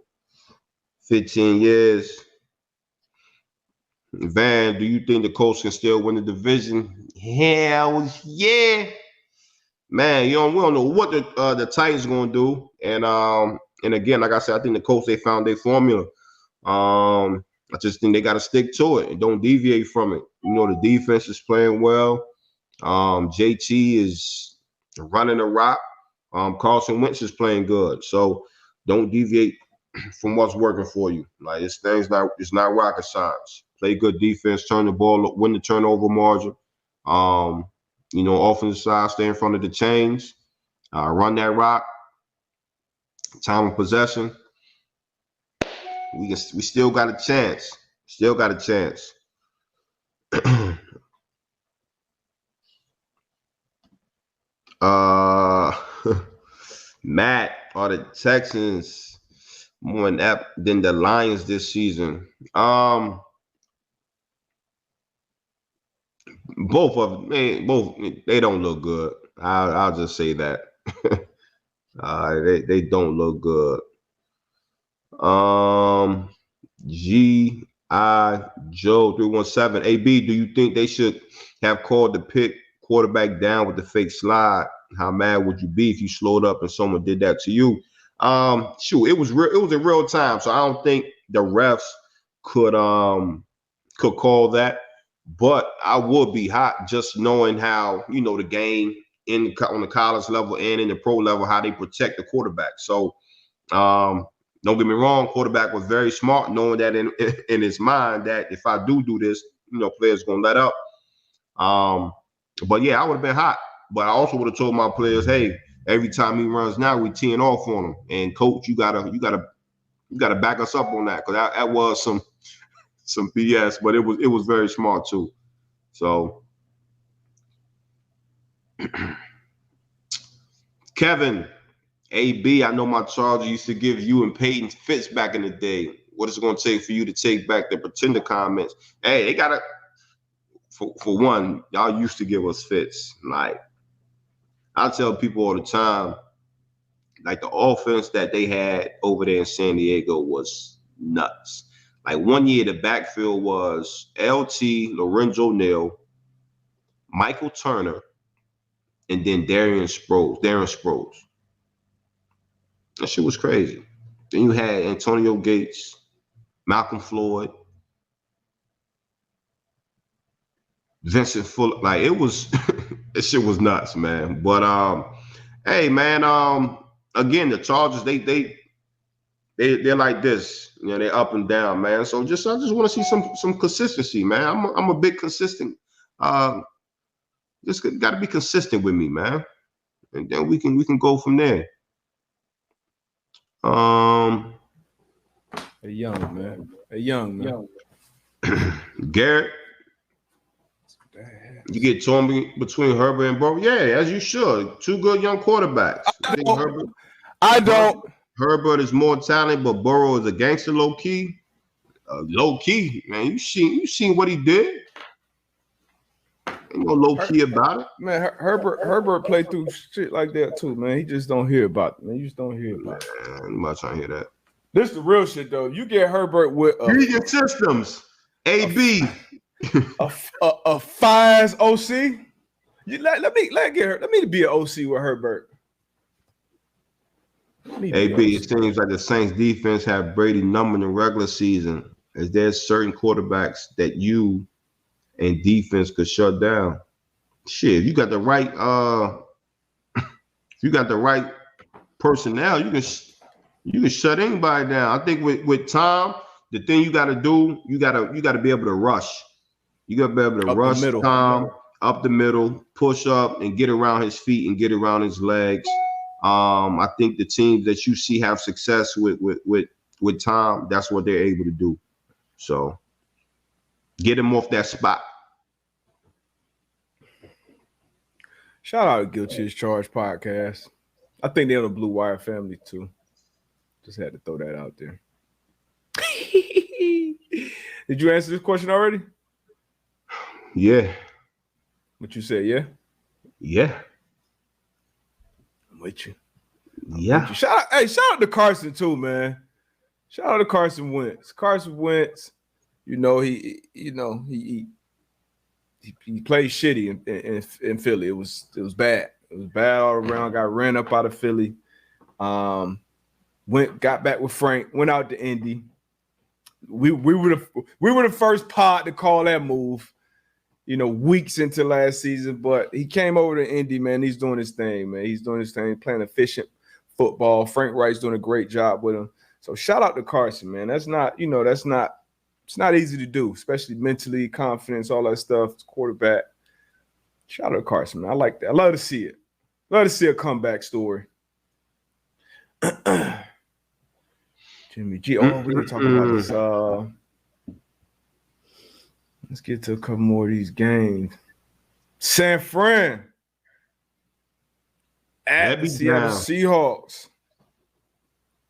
Speaker 1: 15 years. Van, do you think the Colts can still win the division? Hell yeah. Man, we don't know what the Titans are gonna do. And again, like I said, I think the Colts, they found their formula. I just think they gotta stick to it and don't deviate from it. The defense is playing well. JT is running the rock. Carson Wentz is playing good. So don't deviate from what's working for you. Like it's not rocket science. Play good defense, turn the ball, win the turnover margin. Offensive side, stay in front of the chains, run that rock. Time of possession. We still got a chance. Matt, are the Texans more inept than the Lions this season? Both of them, they don't look good. I'll just say that. They don't look good. G.I. Joe 317. AB, do you think they should have called the pick quarterback down with the fake slide? How mad would you be if you slowed up and someone did that to you? Shoot, it was in real time, so I don't think the refs could call that. But I would be hot just knowing how the game on the college level and in the pro level, how they protect the quarterback. So don't get me wrong, quarterback was very smart, knowing that in his mind that if I do this, players gonna let up. But yeah, I would have been hot. But I also would have told my players, hey, every time he runs now, we teeing off on him. And coach, you gotta back us up on that, because that was some BS, but it was very smart too. So Kevin, AB, I know my Chargers used to give you and Peyton fits back in the day. What is it going to take for you to take back the pretender comments? Hey, they got to, for one, y'all used to give us fits. Like, I tell people all the time, like the offense that they had over there in San Diego was nuts. Like 1 year, the backfield was LT, Lorenzo Neal, Michael Turner, and then Darren Sproles. That shit was crazy. Then you had Antonio Gates, Malcolm Floyd, Vincent Fuller. Like it was, that shit was nuts, man. But hey, man, again, the Chargers, they're like this, they're up and down, man. So I just want to see some consistency, man. I'm a big consistent. Just got to be consistent with me, man, and then we can go from there.
Speaker 2: A young man.
Speaker 1: Garrett, you get torn between Herbert and Burrow. Yeah, as you should. Two good young quarterbacks.
Speaker 2: I don't.
Speaker 1: Herbert is more talented, but Burrow is a gangster low key. Low key, man. You seen what he did? Ain't no low key about it.
Speaker 2: Man, Herbert played through shit like that too, man. He just don't hear about it, man. You just don't hear about it.
Speaker 1: I'm not trying to hear that.
Speaker 2: This is the real shit, though. You get Herbert with
Speaker 1: Vegan systems, AB,
Speaker 2: a fires OC. Let me be an OC with Herbert.
Speaker 1: AB, it seems like the Saints defense have Brady numbered in regular season. Is there certain quarterbacks that you and defense could shut down? Shit, if you got the right personnel, you can shut anybody down. I think with time, the thing you got to do, you got to be able to rush. You got to be able to rush Tom up the middle, push up, and get around his feet and get around his legs. I think the teams that you see have success with with time, that's what they're able to do. So get him off that spot.
Speaker 2: Shout out to Guilty as Charged podcast. I think they're the Blue Wire family too. Just had to throw that out there. Did you answer this question already?
Speaker 1: Yeah.
Speaker 2: What you said, yeah?
Speaker 1: Yeah.
Speaker 2: I'm with you.
Speaker 1: Yeah.
Speaker 2: Shout out to Carson too, man. Shout out to Carson Wentz. Carson Wentz, he played shitty in Philly. It was bad. It was bad all around. Got ran up out of Philly. Got back with Frank. Went out to Indy. We were the first pod to call that move. Weeks into last season, but he came over to Indy, man. He's doing his thing, man. He's doing his thing, playing efficient football. Frank Wright's doing a great job with him. So shout out to Carson, man. It's not easy to do, especially mentally, confidence, all that stuff. Quarterback. Shout out to Carson, man. I like that. I love to see it. Love to see a comeback story. Jimmy G. Oh, we're gonna talk about this. Let's get to a couple more of these games. San Fran at the Seattle Seahawks.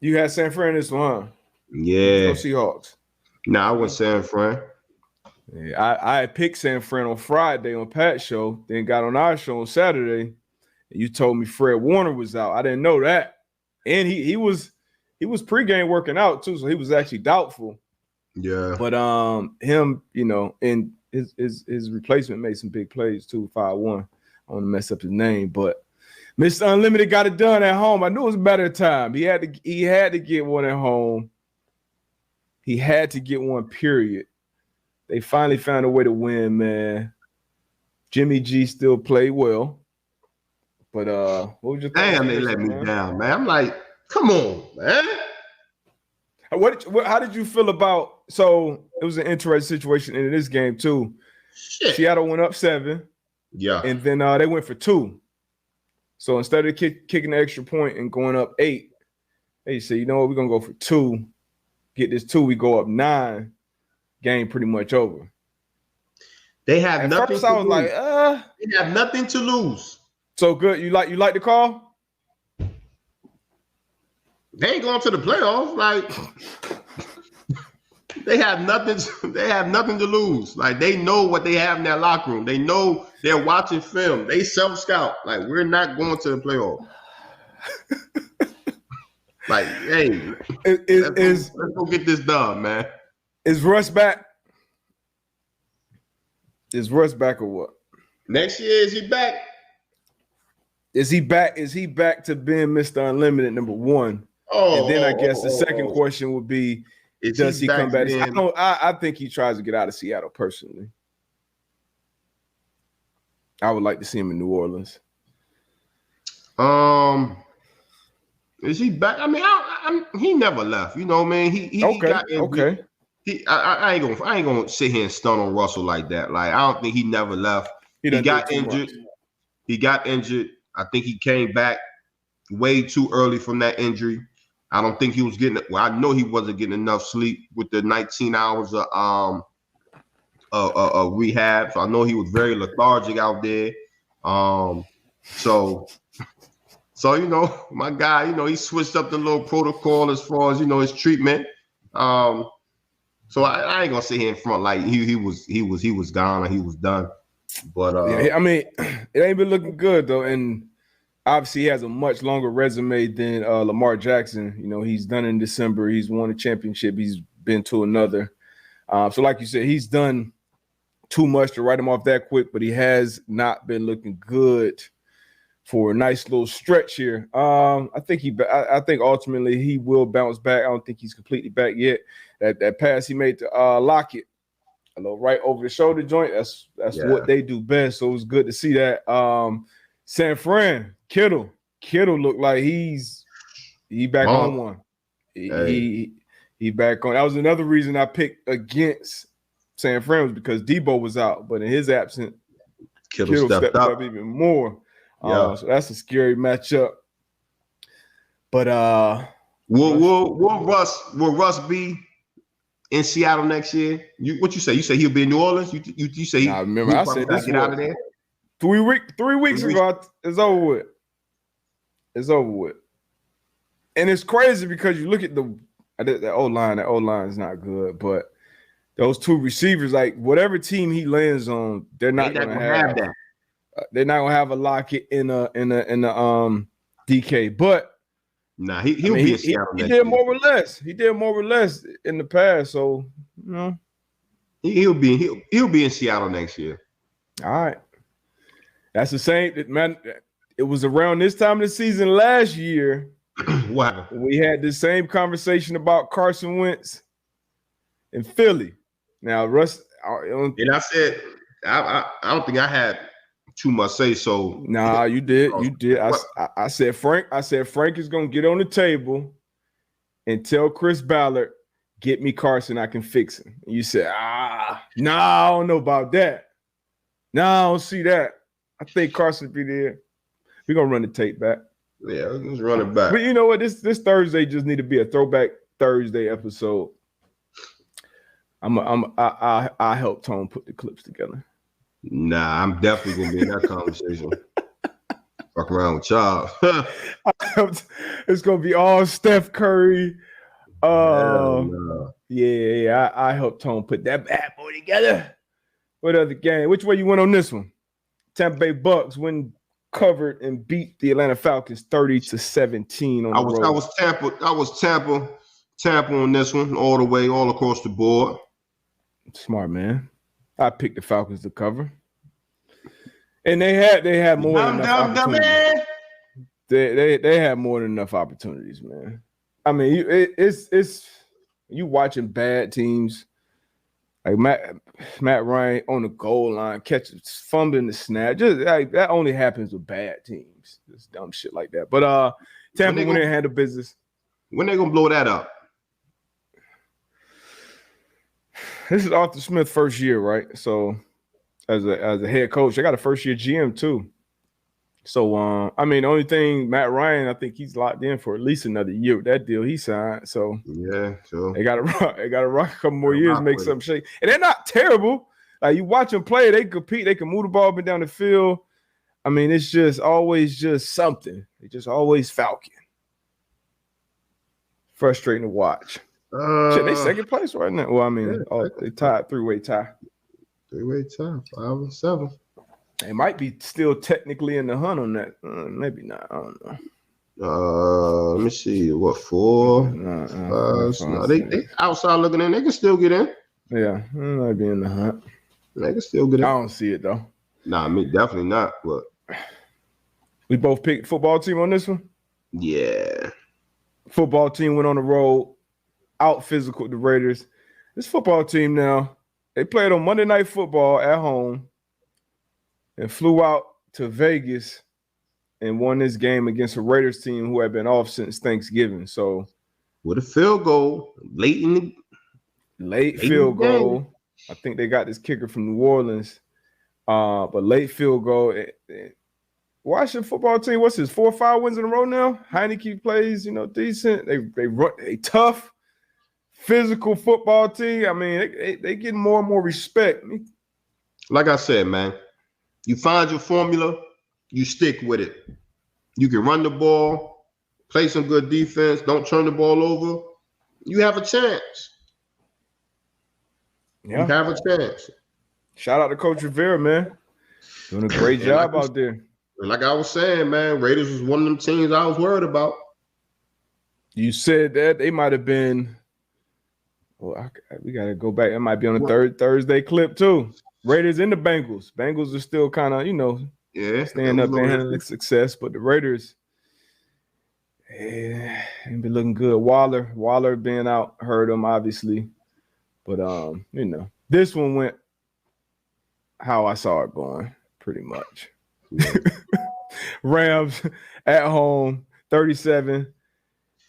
Speaker 2: You had San Fran this one.
Speaker 1: Yeah.
Speaker 2: No Seahawks.
Speaker 1: Nah, I went San Fran.
Speaker 2: Yeah, I had picked San Fran on Friday on Pat's show, then got on our show on Saturday. And you told me Fred Warner was out. I didn't know that. And he was pregame working out too, so he was actually doubtful.
Speaker 1: Yeah.
Speaker 2: But him, and his replacement made some big plays too, 5-1. I want to mess up his name, but Mr. Unlimited got it done at home. I knew it was a better time. He had to get one at home. He had to get one, period. They finally found a way to win, man. Jimmy G still played well. But what was your thoughts?
Speaker 1: Damn, they let me down, man. I'm like, come on, man.
Speaker 2: How did you feel about? So it was an interesting situation in this game too.
Speaker 1: Shit.
Speaker 2: Seattle went up 7.
Speaker 1: Yeah.
Speaker 2: And then they went for 2. So instead of kicking the extra point and going up 8, they said, you know what, we're gonna go for 2. Get this 2, we go up 9. Game pretty much over.
Speaker 1: They have
Speaker 2: At
Speaker 1: nothing.
Speaker 2: First, I was like,
Speaker 1: they have nothing to lose.
Speaker 2: So good. You like the call?
Speaker 1: They ain't going to the playoffs. Like they have nothing. They have nothing to lose. Like they know what they have in their locker room. They know they're watching film. They self-scout. Like we're not going to the playoffs. Like, hey, let's go get this done, man.
Speaker 2: Is Russ back? Is Russ back or what?
Speaker 1: Next year, is he back?
Speaker 2: Is he back? Is he back to being Mr. Unlimited, number 1? And then I guess the second question would be, does he come back? I think he tries to get out of Seattle personally. I would like to see him in New Orleans.
Speaker 1: Is he back? I mean, he never left. You know what I mean? He got injured. Okay. I ain't gonna sit here and stun on Russell like that. Like I don't think he never left. He got injured. He got injured. I think he came back way too early from that injury. I don't think he was getting. Well, I know he wasn't getting enough sleep with the 19 hours of rehab. So I know he was very lethargic out there. So my guy, he switched up the little protocol as far as his treatment. So I ain't gonna sit here in front like he was gone or he was done. But
Speaker 2: I mean, it ain't been looking good though, and obviously he has a much longer resume than Lamar Jackson. He's done in December. He's won a championship. He's been to another. So like you said, he's done too much to write him off that quick, but he has not been looking good for a nice little stretch here. I think ultimately he will bounce back. I don't think he's completely back yet. That pass he made to Lockett, a little right over the shoulder joint. That's what they do best. So it was good to see that. San Fran, Kittle looked like he back on one. He back on. That was another reason I picked against San Fran was because Debo was out, but in his absence, Kittle stepped up even more. So that's a scary matchup. But
Speaker 1: Will Russ be in Seattle next year? What you say? You say he'll be in New Orleans? You say
Speaker 2: nah, remember I said this
Speaker 1: get out of there?
Speaker 2: 3 weeks ago. It's over with. It's over with. And it's crazy because you look at the O-line. The O-line is not good, but those two receivers, like whatever team he lands on, they're not gonna have that. They're not gonna have a Lockett in a DK, but
Speaker 1: nah, he'll be in Seattle next year.
Speaker 2: He did more or less. He did more or less in the past, so you know
Speaker 1: he'll be in Seattle next year.
Speaker 2: All right, that's the same, man. It was around this time of the season last year.
Speaker 1: Wow,
Speaker 2: we had the same conversation about Carson Wentz in Philly. Now, Russ,
Speaker 1: and I said I don't think I had too much say so.
Speaker 2: Nah, you did. I said Frank is gonna get on the table and tell Chris Ballard, get me Carson, I can fix him. And you said, no, I don't know about that. No, I don't see that. I think Carson be there. We're gonna run the tape back.
Speaker 1: Yeah, let's run it back.
Speaker 2: But you know what? This Thursday just need to be a throwback Thursday episode. I help Tone put the clips together.
Speaker 1: Nah, I'm definitely gonna be in that conversation. Fuck around with y'all.
Speaker 2: It's gonna be all Steph Curry. Yeah. I helped Tone put that bad boy together. What other game? Which way you went on this one? Tampa Bay Bucks covered and beat the Atlanta Falcons 30-17 on the road.
Speaker 1: I was Tampa on this one all across the board.
Speaker 2: Smart man. I picked the Falcons to cover. And they had more than enough opportunities. They had more than enough opportunities, man. I mean, it's you watching bad teams like Matt Ryan on the goal line, fumbling the snap. Just like that only happens with bad teams. Just dumb shit like that. But Tampa went in and handled business.
Speaker 1: When they gonna blow that up?
Speaker 2: This is Arthur Smith's first year, right? So as a head coach, they got a first year GM too. So I mean, the only thing Matt Ryan, I think he's locked in for at least another year with that deal he signed. So
Speaker 1: yeah, sure.
Speaker 2: They got to rock a couple more years, make something shake. And they're not terrible. Like you watch them play, they compete, they can move the ball up and down the field. I mean, it's just always just something. They just always Falcon. Frustrating to watch. They second place right now. Well, I mean, they tied, three-way tie.
Speaker 1: 5-7.
Speaker 2: They might be still technically in the hunt on that. Maybe not. I don't know.
Speaker 1: Let me see. What, 4? No, they outside looking in. They can still get in.
Speaker 2: Yeah, they might be in the hunt.
Speaker 1: They can still get in.
Speaker 2: I don't see it though.
Speaker 1: Nah, me definitely not. But
Speaker 2: we both picked football team on this one.
Speaker 1: Yeah.
Speaker 2: Football team went on the road, out physical the Raiders. This football team now, they played on Monday Night Football at home and flew out to Vegas and won this game against a Raiders team who had been off since Thanksgiving. So
Speaker 1: with a field goal late
Speaker 2: field goal. I think they got this kicker from New Orleans. But late field goal. Washington football team, what's his 4 or 5 wins in a row now? Heineke plays, decent. They tough, physical football team. I mean, they getting more and more respect.
Speaker 1: Like I said, man, you find your formula, you stick with it. You can run the ball, play some good defense, don't turn the ball over. You have a chance.
Speaker 2: Yeah.
Speaker 1: You have a chance.
Speaker 2: Shout out to Coach Rivera, man. Doing a great job out there.
Speaker 1: Like I was saying, man, Raiders was one of them teams I was worried about.
Speaker 2: You said that they might have been. Well, we got to go back. It might be on the third Thursday clip too. Raiders and the Bengals. Bengals are still kind of, staying up and handling success, but the Raiders ain't been looking good. Waller being out hurt them obviously, but this one went how I saw it going pretty much. Yeah. Rams at home, 37.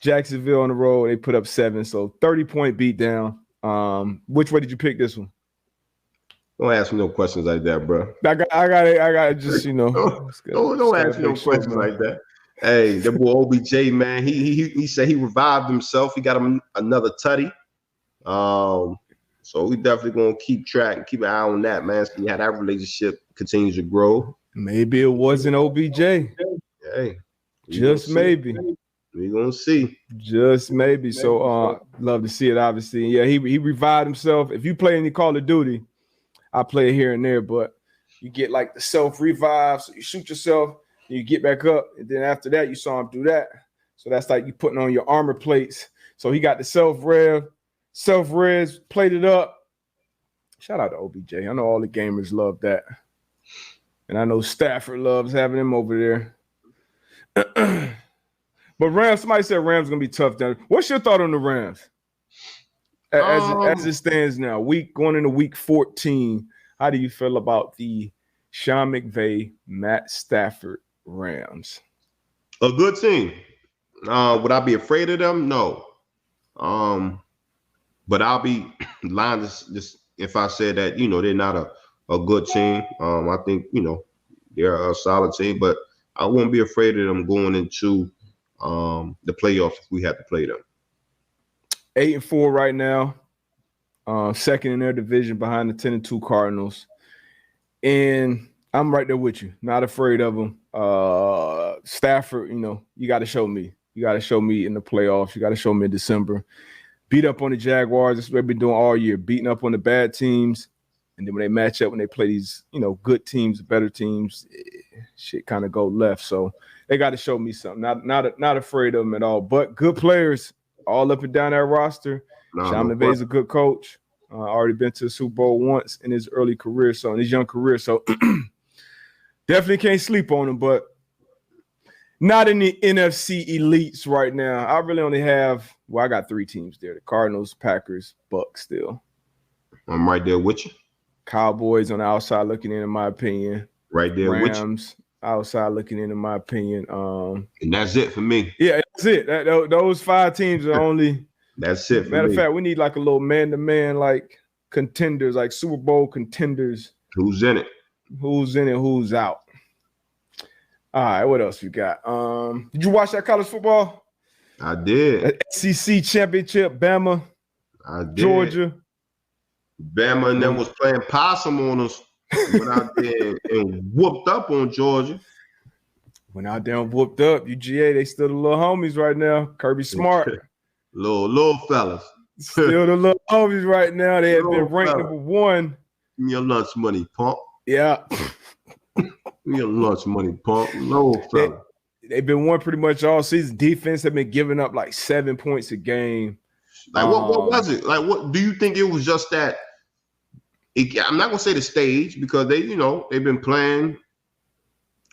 Speaker 2: Jacksonville on the road, they put up 7, so 30-point beat down. Which way did you pick this one?
Speaker 1: Don't ask me no questions like that, bro.
Speaker 2: I got just
Speaker 1: don't ask me no questions like that. Hey, the boy OBJ, man, he said he revived himself. He got him another tutty. So we definitely gonna keep track and keep an eye on that, man. See how that relationship continues to grow.
Speaker 2: Maybe it wasn't OBJ.
Speaker 1: Hey,
Speaker 2: just maybe.
Speaker 1: We gonna see.
Speaker 2: Just maybe. So love to see it, obviously. Yeah, he revived himself. If you play any Call of Duty, I play it here and there, but you get like the self-revive, so you shoot yourself, and you get back up, and then after that, you saw him do that. So that's like you putting on your armor plates. So he got the self-res, plated up. Shout out to OBJ. I know all the gamers love that. And I know Stafford loves having him over there. But Rams, somebody said Rams going to be tough down. What's your thought on the Rams? As it stands now, going into week 14, how do you feel about the Sean McVay, Matt Stafford Rams?
Speaker 1: A good team. Would I be afraid of them? No. But I'll be lying just if I said that, they're not a good team. I think, they're a solid team, but I won't be afraid of them going into the playoffs if we have to play them.
Speaker 2: 8-4 right now. Second in their division behind the 10-2 Cardinals. And I'm right there with you. Not afraid of them. Stafford, you got to show me. You got to show me in the playoffs. You got to show me in December. Beat up on the Jaguars. That's what they've been doing all year. Beating up on the bad teams. And then when they match up, when they play these, good teams, better teams, shit kind of go left. So they got to show me something. Not afraid of them at all. But good players all up and down that roster. Sean McVay's a good coach. Already been to the Super Bowl once in his early career, so in his young career. So definitely can't sleep on him, but not in the NFC elites right now. I really only have, I got 3 teams there: the Cardinals, Packers, Bucks still.
Speaker 1: I'm right there with you.
Speaker 2: Cowboys on the outside looking in my opinion.
Speaker 1: Right there with you.
Speaker 2: Rams outside looking in my opinion.
Speaker 1: And that's it for me.
Speaker 2: Yeah, that's it. Those 5 teams are only.
Speaker 1: That's it.
Speaker 2: Matter of fact, we need like a little man-to-man, like contenders, like Super Bowl contenders.
Speaker 1: Who's in it?
Speaker 2: Who's in it? Who's out? All right, what else we got? Did you watch that college football?
Speaker 1: I did.
Speaker 2: SEC championship, Bama.
Speaker 1: I did.
Speaker 2: Georgia.
Speaker 1: Bama and them was playing possum on us. Went out there and whooped up on Georgia.
Speaker 2: Went out there and whooped up. UGA, they still the little homies right now. Kirby Smart.
Speaker 1: Little fellas.
Speaker 2: Still the little homies right now. They have been ranked number 1.
Speaker 1: Your lunch money, pump.
Speaker 2: Yeah.
Speaker 1: Your lunch money, pump. Little fella.
Speaker 2: They've been one pretty much all season. Defense have been giving up like 7 points a game.
Speaker 1: Like what was it? Like what do you think it was just that? I'm not gonna say the stage because they've been playing.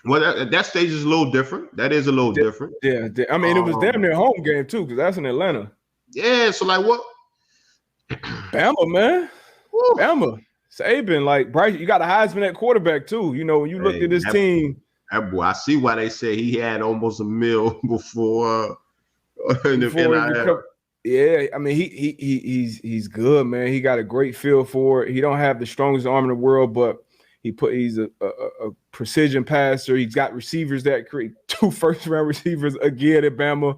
Speaker 1: Well, that stage is a little different. That is a little different.
Speaker 2: Yeah. I mean, it was damn near home game too, because that's in Atlanta.
Speaker 1: Yeah. So like what?
Speaker 2: Bama, man. Woo. Bama. Saban, like Bryce, you got a Heisman at quarterback too. When you looked at this team.
Speaker 1: That boy, I see why they say he had almost a meal before.
Speaker 2: Yeah, I mean he's good, man. He got a great feel for it. He don't have the strongest arm in the world, but he's a precision passer. He's got receivers that create 2 first-round receivers again at Bama.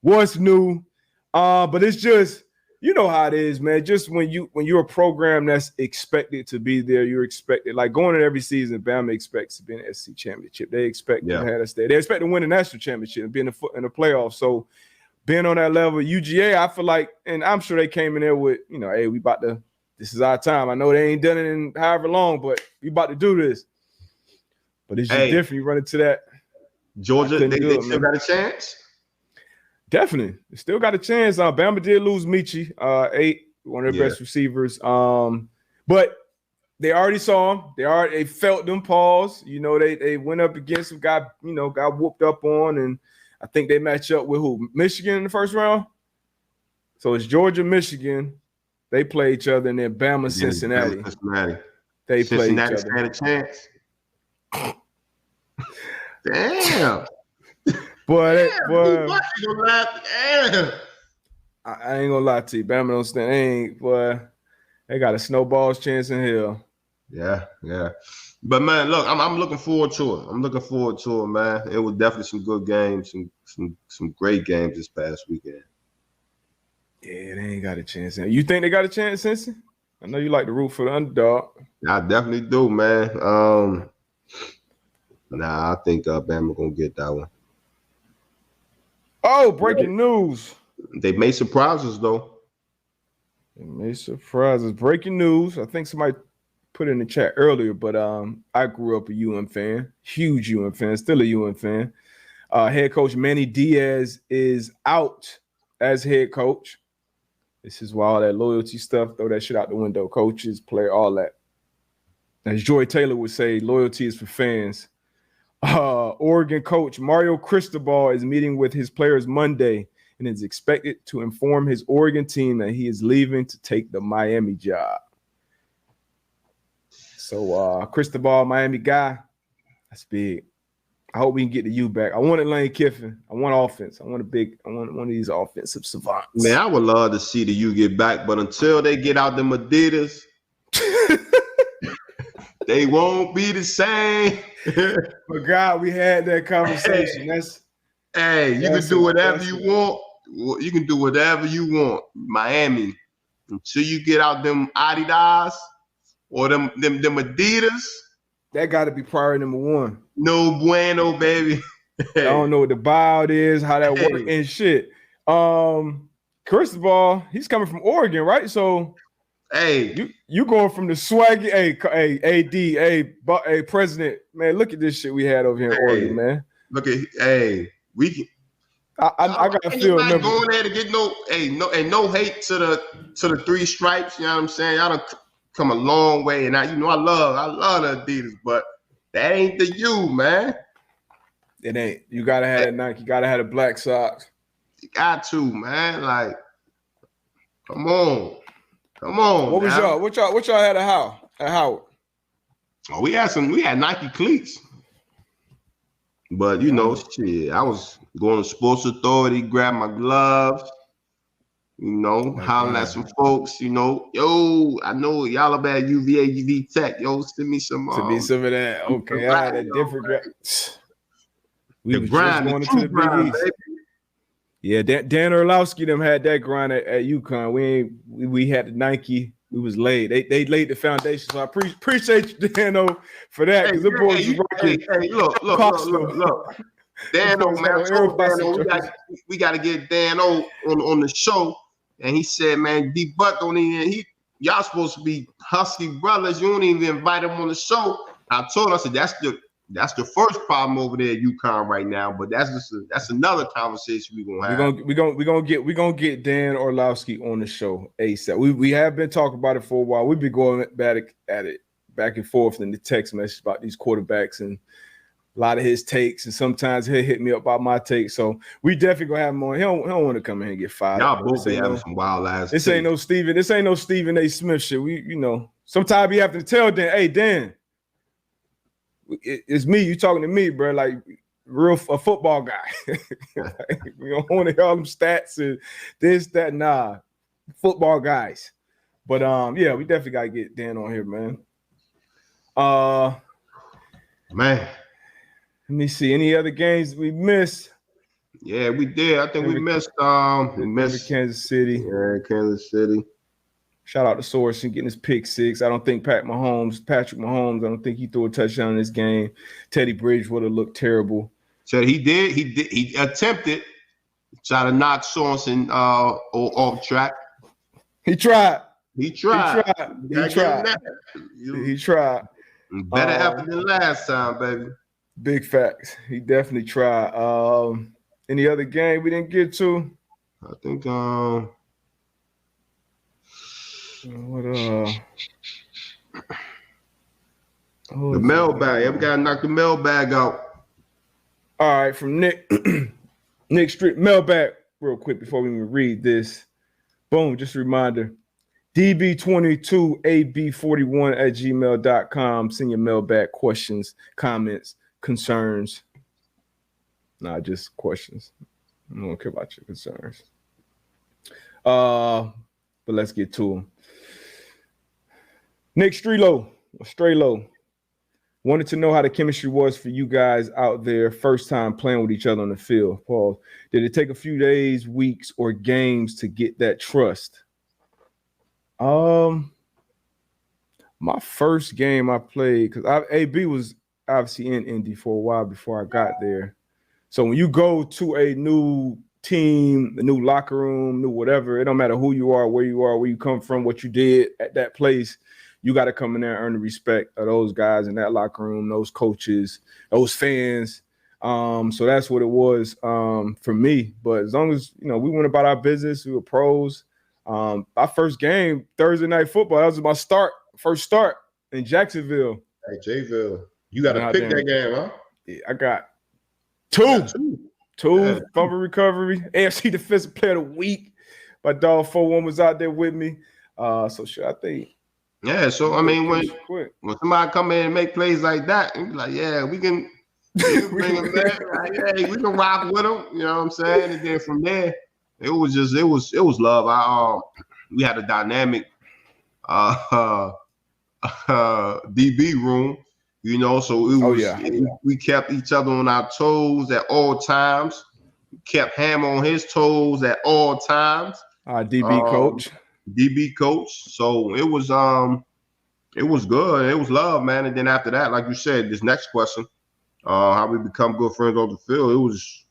Speaker 2: What's new? But it's just, how it is, man. Just when you're a program that's expected to be there, you're expected, like going in every season, Bama expects to be in the SEC championship. They expect to have us there. They expect to win the national championship and be in the playoffs. So being on that level, UGA, I feel like, and I'm sure they came in there with, hey, this is our time. I know they ain't done it in however long, but we about to do this. But it's just different. You run into that.
Speaker 1: Georgia, they still got a chance?
Speaker 2: Definitely. They still got a chance. Bama did lose Michi, 8, one of their best receivers. But they already saw him. They felt them pause. They went up against him, got whooped up on, and I think they match up with who? Michigan in the first round? So it's Georgia, Michigan. They play each other, and then Bama, Cincinnati. They play each other.
Speaker 1: Had a chance. Damn.
Speaker 2: Boy,
Speaker 1: damn.
Speaker 2: I ain't gonna lie to you. Bama don't stand. They got a snowball's chance in hell.
Speaker 1: Yeah. But man, look, I'm looking forward to it. I'm looking forward to it, man. It was definitely some good games, some great games this past weekend.
Speaker 2: Yeah, they ain't got a chance. You think they got a chance, Cincy? I know you like to root for the underdog.
Speaker 1: I definitely do, man. I think Bama gonna get that one.
Speaker 2: Oh, breaking news.
Speaker 1: They may surprise us though.
Speaker 2: They may surprise us. Breaking news. I think somebody put it in the chat earlier, but I grew up a UM fan, huge UM fan, still a UM fan. Head coach Manny Diaz is out as head coach. This is why all that loyalty stuff, throw that shit out the window. Coaches, player, all that. As Joy Taylor would say, loyalty is for fans. Oregon coach Mario Cristobal is meeting with his players Monday and is expected to inform his Oregon team that he is leaving to take the Miami job. So Cristobal, Miami guy, that's big. I hope we can get the U back. I wanted Lane Kiffin. I want offense. I want one of these offensive savants.
Speaker 1: Man, I would love to see the U get back, but until they get out them Adidas, they won't be the same.
Speaker 2: But God, we had that conversation.
Speaker 1: You can do whatever you want. You can do whatever you want. Miami, until you get out them Adidas or them Adidas.
Speaker 2: That got to be priority number one.
Speaker 1: No bueno, baby.
Speaker 2: I don't know what the buyout is, how that works and shit. Cristobal, he's coming from Oregon, right? So, you going from the swaggy, president, man. Look at this shit we had over here in Oregon, man.
Speaker 1: Look at, we can.
Speaker 2: I gotta feel.
Speaker 1: Not going there to get no hate to the three stripes. You know what I'm saying? Y'all done come a long way, and I love the Adidas, but that ain't the U, man.
Speaker 2: It ain't. You gotta have that Nike. You gotta have the black socks.
Speaker 1: You got to, man. Like, come on.
Speaker 2: What was y'all? What y'all had at Howard?
Speaker 1: Oh, we had Nike cleats. But shit, I was going to Sports Authority, grab my gloves, hollering at some folks, yo, I know y'all about UVA, UV Tech, yo, send me some.
Speaker 2: Send me some of that. Okay, I had a different. We was just going into the Big East. Yeah, Dan Orlowski them had that grind at UConn. We had the Nike. We was laid. They laid the foundation. So I appreciate you, Dano, for that. Because the boys was rocking.
Speaker 1: Hey, look. Dano, man. We got to get Dano on the show. And he said, man, D Butt don't even. Y'all supposed to be Husky brothers. You don't even invite him on the show. I told him, I said, that's the first problem over there at UConn right now, but that's another conversation we're gonna have.
Speaker 2: We're gonna get Dan Orlowski on the show ASAP. We have been talking about it for a while. We've been going back at it back and forth in the text message about these quarterbacks and a lot of his takes, and sometimes he'll hit me up about my takes. So we definitely gonna have him on. He don't want to come in and get fired.
Speaker 1: Y'all both be having some wild ass.
Speaker 2: This ain't no Stephen A. Smith shit. Sometimes you have to tell Dan, hey Dan. It's me. You talking to me, bro? Like a football guy. We don't want to hear all them stats and this, that. Nah, football guys. But yeah, we definitely gotta get Dan on here, man.
Speaker 1: Man,
Speaker 2: let me see. Any other games we missed?
Speaker 1: Yeah, we did. I think we missed. We missed
Speaker 2: Kansas City.
Speaker 1: Yeah, Kansas City.
Speaker 2: Shout out to Sorensen getting his pick six. I don't think Patrick Mahomes, I don't think he threw a touchdown in this game. Teddy Bridgewater looked terrible.
Speaker 1: So he did. He attempted to try to knock Sorensen off track.
Speaker 2: He tried.
Speaker 1: He tried. Better effort than last time, baby.
Speaker 2: Big facts. He definitely tried. Any other game we didn't get to?
Speaker 1: I think
Speaker 2: the
Speaker 1: mailbag. Yeah, we gotta knock the mailbag out.
Speaker 2: All right, from Nick Street mailbag real quick before we even read this. Boom, just a reminder. db22ab41@gmail.com. Send your mailbag questions, comments, concerns. Nah, just questions. I don't care about your concerns. But let's get to them. Nick Strelo, Stray low. Wanted to know how the chemistry was for you guys out there, first time playing with each other on the field. Paul, did it take a few days, weeks, or games to get that trust? My first game I played, because AB was obviously in Indy for a while before I got there. So when you go to a new team, a new locker room, new whatever, it don't matter who you are, where you come from, what you did at that place. You got to come in there and earn the respect of those guys in that locker room, those coaches, those fans. So that's what it was for me. But as long as, we went about our business, we were pros. Our first game, Thursday Night Football, that was my first start in Jacksonville.
Speaker 1: Hey, Jayville, you got to pick that game, huh?
Speaker 2: Yeah, I got two. Yeah. Fumble recovery, AFC Defensive Player of the Week. My dog 4-1 was out there with me. So sure, I think.
Speaker 1: Yeah, so I mean, when somebody come in and make plays like that, and be like, yeah, we can bring them back. Like, hey, we can rock with them. You know what I'm saying? And then from there, it was love. We had a dynamic DB room, so it was. We kept each other on our toes at all times. We kept Ham on his toes at all times.
Speaker 2: Our DB coach. So it was good. It was love, man. And then after that, like you said, this next question, how we become good friends on the field. It was,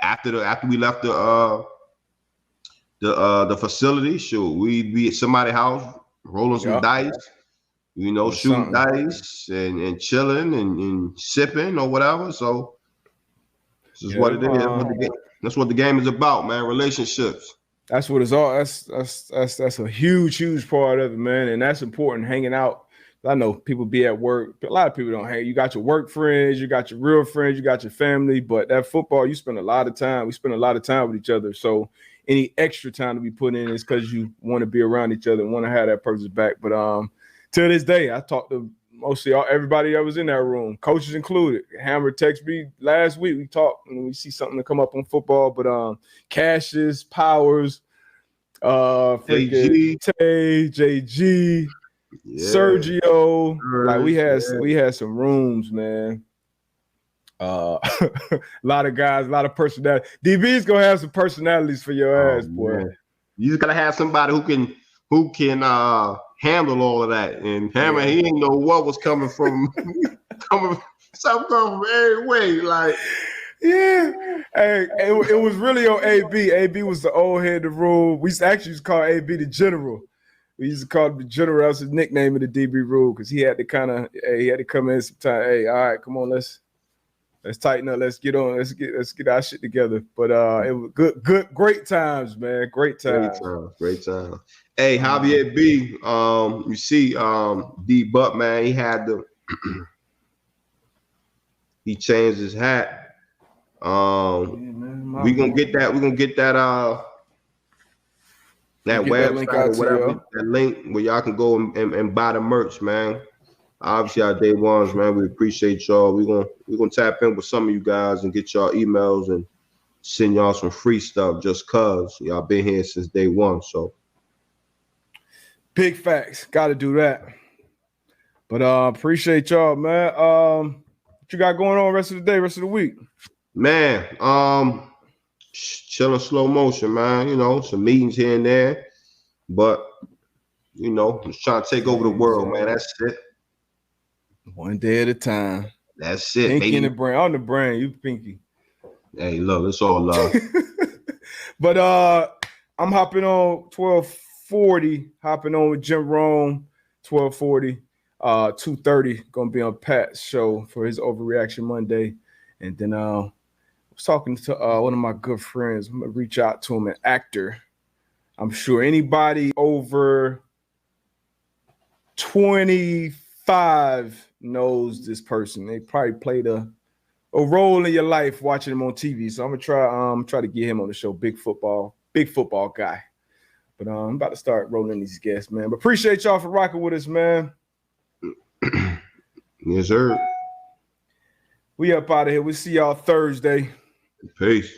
Speaker 2: after we left the facility, we'd be at somebody's house rolling some dice, shooting dice and chilling and sipping or whatever. So this is what it is. That's what the game is about, man. Relationships. That's what it's all. That's a huge part of it, man. And that's important, hanging out. I know people be at work. A lot of people don't hang. You got your work friends, you got your real friends, you got your family. But that football, you spend a lot of time. We spend a lot of time with each other. So any extra time to be put in is because you want to be around each other and want to have that person's back. But to this day, I talked to mostly everybody that was in that room, coaches included. Hammer texted me last week. We talked and we see something to come up on football. But Cassius, Powers, JG, Sergio. Like we had some rooms, man. A lot of guys, a lot of personality. DB's gonna have some personalities for your ass, boy. Man. You just gotta have somebody who can handle all of that. And Hammer, he didn't know what was coming from something from every way. Like, hey, it was really on AB. AB was the old head of the rule. We used to call AB the general. We used to call him the general. That was his nickname in the DB rule because he had to come in sometime. Hey, all right, come on, let's tighten up. Let's get on. Let's get our shit together. But it was great times, man. Great times. Great time. Hey, Javier B. You see, D Butt, man. He had he changed his hat. We gonna get that. We're gonna get that. That website or whatever. That link where y'all can go and buy the merch, man. Obviously, our day ones, man. We appreciate y'all. We're gonna tap in with some of you guys and get y'all emails and send y'all some free stuff just cause y'all been here since day one. So big facts. Gotta do that. But appreciate y'all, man. What you got going on rest of the day, rest of the week? Man, chilling slow motion, man. Some meetings here and there. But just trying to take over the world, man. That's it. One day at a time. That's it. Pinky in the brain. On the brain, you Pinky. Hey, look, it's all love. But I'm hopping on 12:40. Hopping on with Jim Rome, 12:40. 2:30. Gonna be on Pat's show for his Overreaction Monday. And then I was talking to one of my good friends. I'm gonna reach out to him, an actor. I'm sure anybody over 25 knows this person. They probably played a role in your life watching him on TV. So I'm gonna try to get him on the show. Big football guy. But I'm about to start rolling these guests, man. But appreciate y'all for rocking with us, man. Yes, sir. We up out of here. We'll see y'all Thursday. Peace.